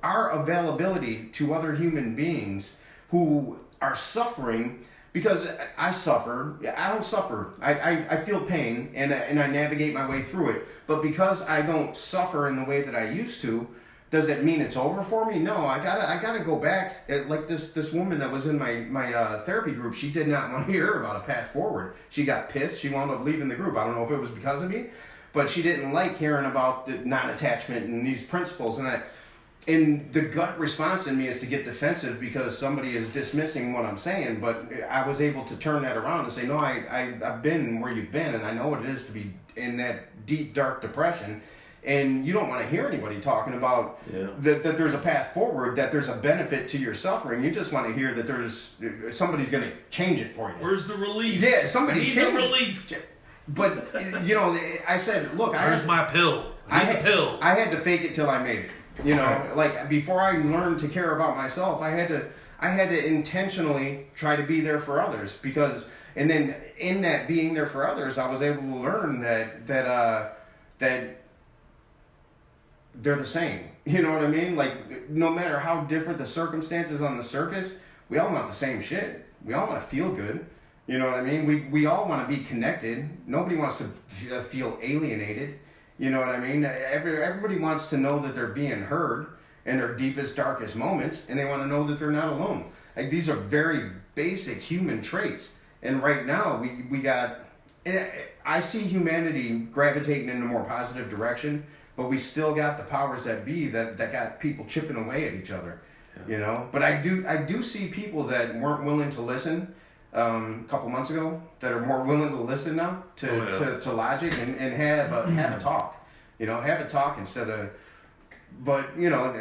our availability to other human beings who are suffering. Because I suffer, I don't suffer. I feel pain and I navigate my way through it. But because I don't suffer in the way that I used to, does that mean it's over for me? No, I gotta go back. Like this woman that was in my therapy group, she did not want to hear about a path forward. She got pissed. She wound up leaving the group. I don't know if it was because of me, but she didn't like hearing about the non-attachment and these principles. And the gut response in me is to get defensive because somebody is dismissing what I'm saying. But I was able to turn that around and say, no, I've been where you've been, and I know what it is to be in that deep, dark depression. And you don't want to hear anybody talking about that there's a path forward, that there's a benefit to your suffering. You just want to hear that somebody's going to change it for you. Where's the relief? Yeah, somebody need the relief. But, you know, I said, look, Where's my pill? I need the pill. I had to fake it till I made it. You know, like, before I learned to care about myself, I had to intentionally try to be there for others, because, and then in that being there for others, I was able to learn that they're the same. You know what I mean? Like, no matter how different the circumstances on the surface, we all want the same shit. We all want to feel good. You know what I mean? We all want to be connected. Nobody wants to feel alienated. You know what I mean? Everybody wants to know that they're being heard in their deepest, darkest moments, and they want to know that they're not alone. Like, these are very basic human traits. And right now, we got... I see humanity gravitating in a more positive direction, but we still got the powers that be that got people chipping away at each other. You know, but I do see people that weren't willing to listen a couple months ago that are more willing to listen now to logic and have a talk. You know, have a talk instead of. But you know,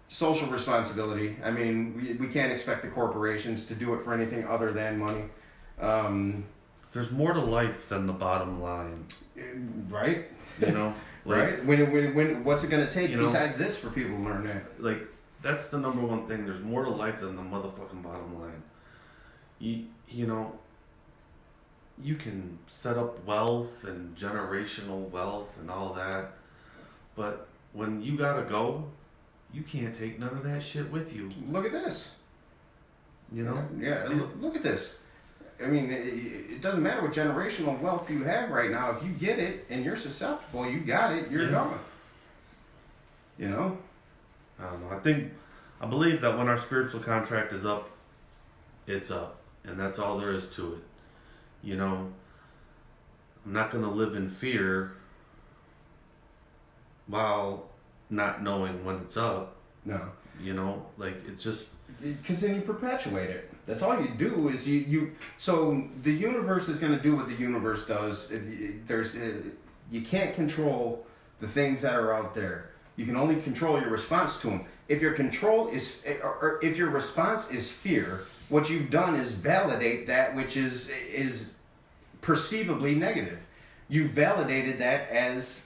social responsibility. I mean, we can't expect the corporations to do it for anything other than money. There's more to life than the bottom line, Right. you know. Right. When what's it gonna take You know, besides this for people to learn that? Like that's the number one thing. There's more to life than the motherfucking bottom line. You know, you can set up wealth and generational wealth and all that, but when you gotta go, you can't take none of that shit with you. Look at this. You know? Yeah. Look at this. I mean, it doesn't matter what generational wealth you have right now. If you get it and you're susceptible, you got it. You're gone. You know. I don't know. I believe that when our spiritual contract is up, it's up, and that's all there is to it. You know, I'm not gonna live in fear while not knowing when it's up. No. You know, like it's just Because then you perpetuate it. That's all you do is you. So the universe is going to do what the universe does. You can't control the things that are out there. You can only control your response to them. If your if your response is fear, what you've done is validate that which is perceivably negative. You validated that as.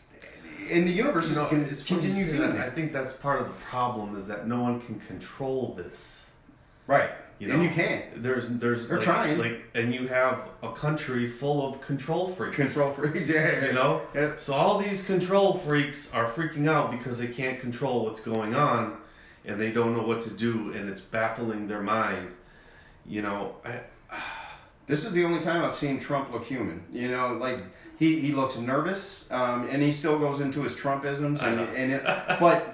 And the universe is going to continue doing I it. think that's part of the problem is that no one can control this. Right. You know, and you can't. They're They're trying. And you have a country full of control freaks. Control freaks, yeah. You know? Yeah. So all these control freaks are freaking out because they can't control what's going on and they don't know what to do and it's baffling their mind. You know, This is the only time I've seen Trump look human. You know, like he looks nervous, and he still goes into his Trumpisms.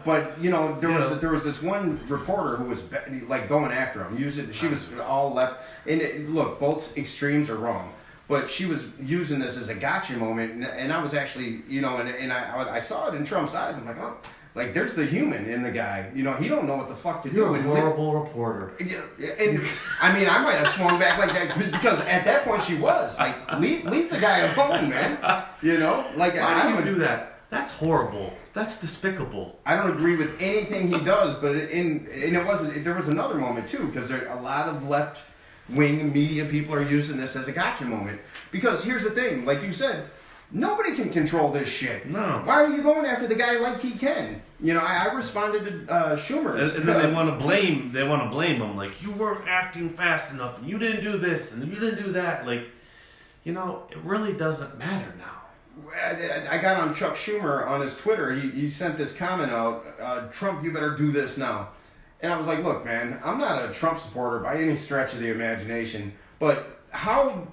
But you know, there was this one reporter who was like going after him. She was all left. And look, both extremes are wrong. But she was using this as a gotcha moment, and I was actually, you know, and I saw it in Trump's eyes. I'm like, oh. Like, there's the human in the guy. You know, he don't know what the fuck to do. you're a horrible reporter. And I mean, I might have swung back like that because at that point she was like, leave the guy alone, man. You know, like Why do you do that? That's horrible. That's despicable. I don't agree with anything he does, but there was another moment too because a lot of left wing media people are using this as a gotcha moment because here's the thing, like you said. Nobody can control this shit. No. Why are you going after the guy like he can? You know, I responded to Schumer's. And then they want to blame him. Like, you weren't acting fast enough, and you didn't do this, and you didn't do that. Like, you know, it really doesn't matter now. I got on Chuck Schumer on his Twitter. He sent this comment out, Trump, you better do this now. And I was like, look, man, I'm not a Trump supporter by any stretch of the imagination, but how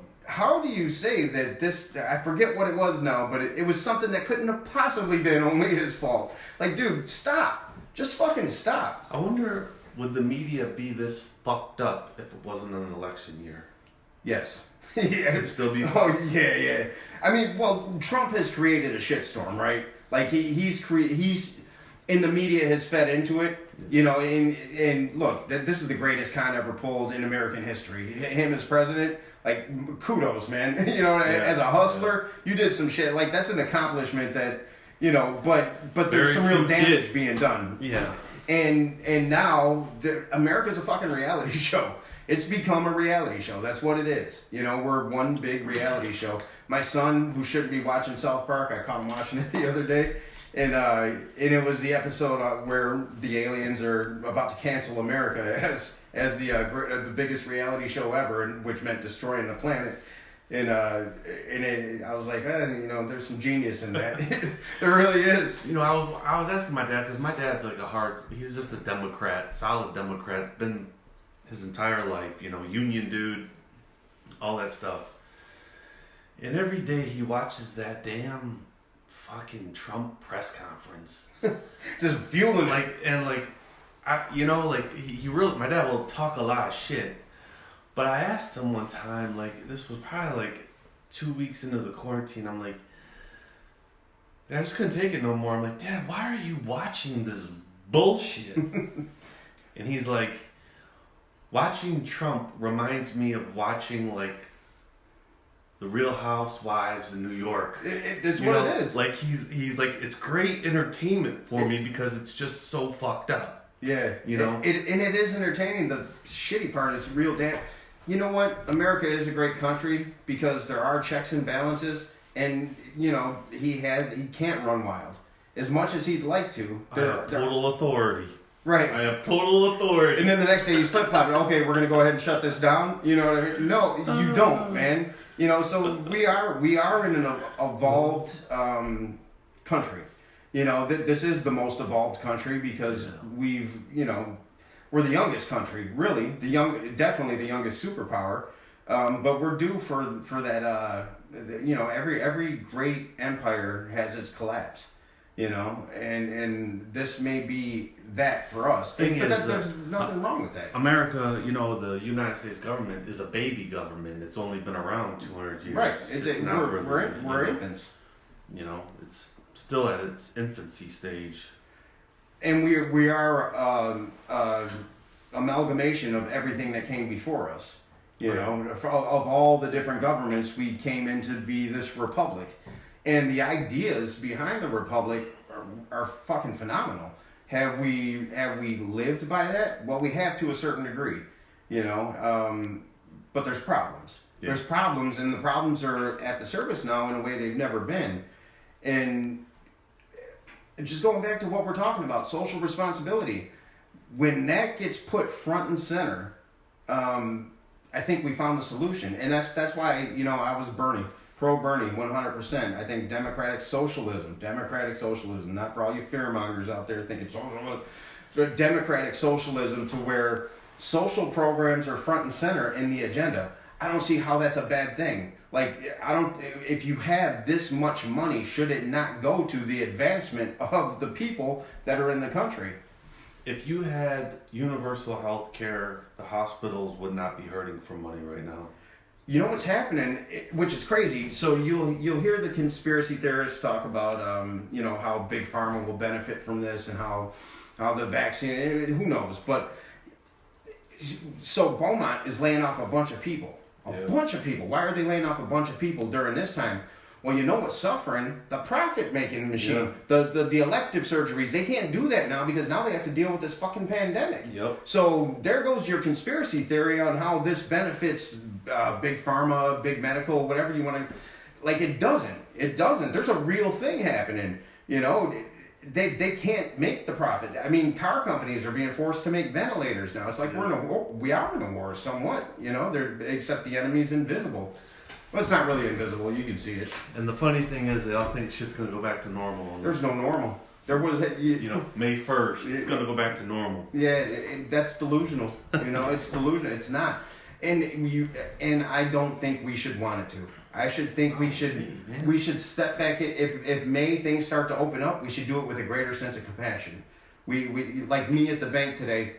do you say that this, I forget what it was now, but it was something that couldn't have possibly been only his fault. Like, dude, stop. Just fucking stop. I wonder, would the media be this fucked up if it wasn't an election year? Yes. Yeah. It'd still be. Oh, yeah. I mean, well, Trump has created a shitstorm, right? Like, he's and the media has fed into it. You know, and look, this is the greatest con ever pulled in American history. Him as president, like, kudos, man. You know, as a hustler, you did some shit. Like, that's an accomplishment that, you know, but there's some real damage being done. Yeah. And now, America's a fucking reality show. It's become a reality show. That's what it is. You know, we're one big reality show. My son, who shouldn't be watching South Park, I caught him watching it the other day. And it was the episode where the aliens are about to cancel America as the biggest reality show ever, which meant destroying the planet. And I was like, you know, there's some genius in that. There really is. You know, I was asking my dad because my dad's like he's just a Democrat, solid Democrat, been his entire life. You know, union dude, all that stuff. And every day he watches that damn fucking Trump press conference, just fueling he really, my dad will talk a lot of shit, but I asked him one time, like, this was probably like 2 weeks into the quarantine, I'm like, I just couldn't take it no more. I'm like, Dad, why are you watching this bullshit? and he's like, watching Trump reminds me of watching like the Real Housewives in New York. It's You what know, it is. Like he's like, it's great entertainment for me because it's just so fucked up. Yeah, You know? and it is entertaining. The shitty part is real damn. You know what? America is a great country because there are checks and balances, and you know he can't run wild as much as he'd like to. I have total authority. Right. I have total authority. And then the next day he's flip flopping. Okay, we're gonna go ahead and shut this down. You know what I mean? No, you don't, man. You know, so we are in an evolved country. You know, this is the most evolved country because we're the youngest country, really. Definitely the youngest superpower. But we're due for that. Every great empire has its collapse. You know, and this may be that for us. Thing But is, there's nothing wrong with that. America, you know, the United States government is a baby government. It's only been around 200 years. Right. It's not really, We're infants. You know, it's still at its infancy stage. And we are amalgamation of everything that came before us. You know, of all the different governments, we came into be this republic, and the ideas behind the republic are fucking phenomenal. Have we lived by that? Well, we have to a certain degree, you know. But there's problems. Yeah. There's problems, and the problems are at the surface now in a way they've never been, and just going back to what we're talking about, social responsibility. When that gets put front and center, I think we found the solution, and that's why I was pro Bernie 100%. I think democratic socialism, not for all you fearmongers out there thinking socialism, but democratic socialism to where social programs are front and center in the agenda. I don't see how that's a bad thing. Like, if you have this much money, should it not go to the advancement of the people that are in the country? If you had universal health care, the hospitals would not be hurting for money right now. You know what's happening, which is crazy. So you'll hear the conspiracy theorists talk about, how big pharma will benefit from this and how the vaccine. Who knows? But so Beaumont is laying off a bunch of people. A bunch of people. Why are they laying off a bunch of people during this time? Well, you know what's suffering? The profit-making machine. Yeah. The elective surgeries. They can't do that now because now they have to deal with this fucking pandemic. Yep. So there goes your conspiracy theory on how this benefits big pharma, big medical, whatever you want to. Like, it doesn't. It doesn't. There's a real thing happening. You know, they can't make the profit. I mean, car companies are being forced to make ventilators now. It's like we are in a war somewhat. You know, except the enemy's invisible. Well, it's not really invisible. You can see it. And the funny thing is, they all think shit's gonna go back to normal. There's no normal. There was, May 1st, it's gonna go back to normal. Yeah, that's delusional. It's delusional. It's not. And I don't think we should want it to. I should think we should step back. If May things start to open up, we should do it with a greater sense of compassion. We like me at the bank today.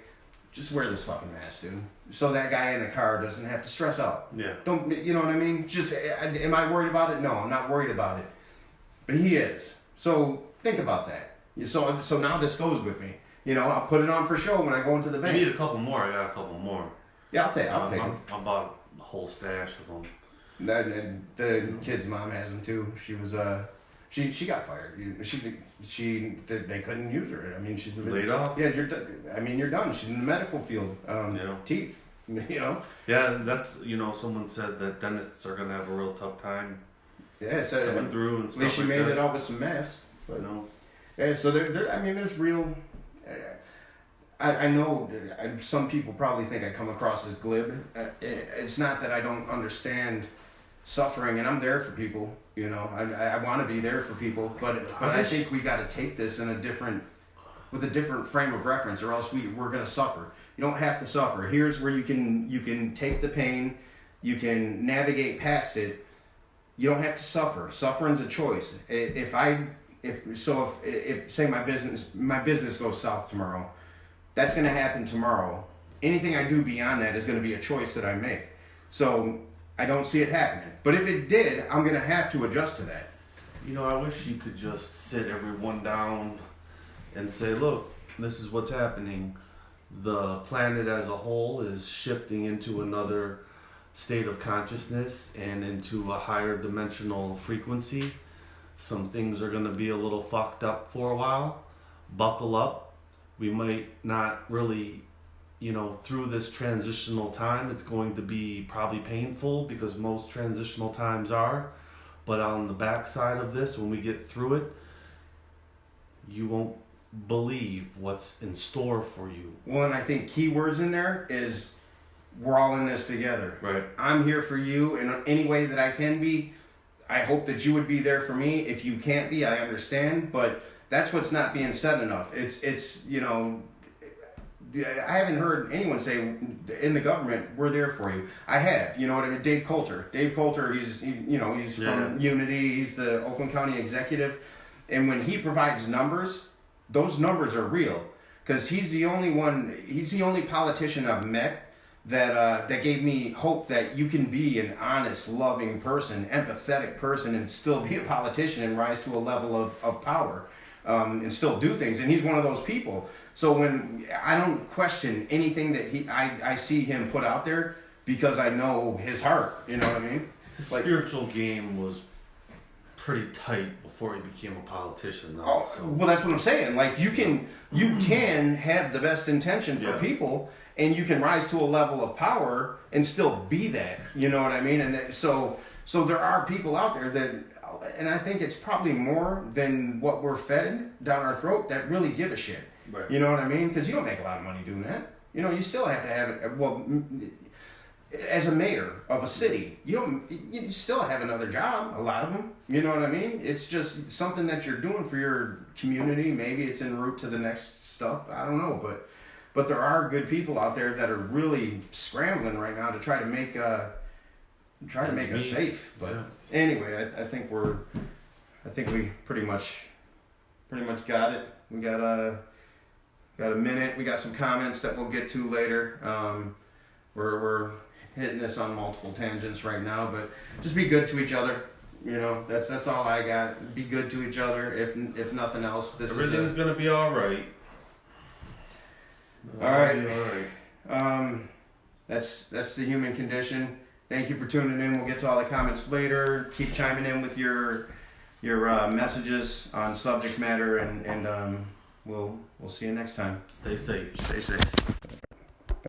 Just wear this fucking mask, dude. So that guy in the car doesn't have to stress out. Yeah. Don't, you know what I mean? Just, am I worried about it? No, I'm not worried about it. But he is. So think about that. So now this goes with me. I'll put it on for show when I go into the I bank. need a couple more. I got a couple more. Yeah, I'll take them. I bought a whole stash of them. The kid's mom has them too. She was she got fired. They couldn't use her. I mean, she's Laid off? Yeah, you're done. She's in the medical field. Teeth. Yeah, that's someone said that dentists are gonna have a real tough time Yeah, so coming through and at stuff least she like made that. it out with some masks. But yeah, so there's real. I know some people probably think I come across as glib. It's not that I don't understand suffering, and I'm there for people. I want to be there for people, but I think we got to take this with a different frame of reference, or else we're gonna suffer. You don't have to suffer. Here's where you can take the pain, you can navigate past it. You don't have to suffer. Suffering's a choice. If say my business goes south tomorrow, that's going to happen tomorrow. Anything I do beyond that is going to be a choice that I make. So I don't see it happening. But if it did, I'm going to have to adjust to that. I wish you could just sit everyone down and say, look, this is what's happening. the planet as a whole is shifting into another state of consciousness and into a higher dimensional frequency. Some things are going to be a little fucked up for a while. Buckle up. We might not really, through this transitional time, it's going to be probably painful because most transitional times are. But on the backside of this, when we get through it, you won't believe what's in store for you. Well, and I think keywords in there is we're all in this together. Right. I'm here for you in any way that I can be. I hope that you would be there for me. If you can't be, I understand, but that's what's not being said enough. It's I haven't heard anyone say in the government, we're there for you. I have, you know what I mean? Dave Coulter, he's from Unity, he's the Oakland County executive. And when he provides numbers, those numbers are real. Because he's the only politician I've met that gave me hope that you can be an honest, loving person, empathetic person, and still be a politician and rise to a level of power and still do things. And he's one of those people. So when I don't question anything that I see him put out there because I know his heart. You know what I mean? His spiritual game was pretty tight before he became a politician, though. Well, that's what I'm saying. Like you can have the best intention for people, and you can rise to a level of power and still be that. You know what I mean? And so there are people out there that, and I think it's probably more than what we're fed down our throat that really give a shit. Right. You know what I mean? Because you don't make a lot of money doing that. You still have to have it. Well, as a mayor of a city, you still have another job. A lot of them. You know what I mean? It's just something that you're doing for your community. Maybe it's en route to the next stuff. I don't know, but there are good people out there that are really scrambling right now to try to make us safe. But anyway, I think we pretty much got it. We got a minute. We got some comments that we'll get to later. We're hitting this on multiple tangents right now, but just be good to each other. That's all I got. Be good to each other. If nothing else, Everything's gonna be all right. All right. All right. That's the human condition. Thank you for tuning in. We'll get to all the comments later. Keep chiming in with your messages on subject matter, and we'll see you next time. Stay safe. Stay safe.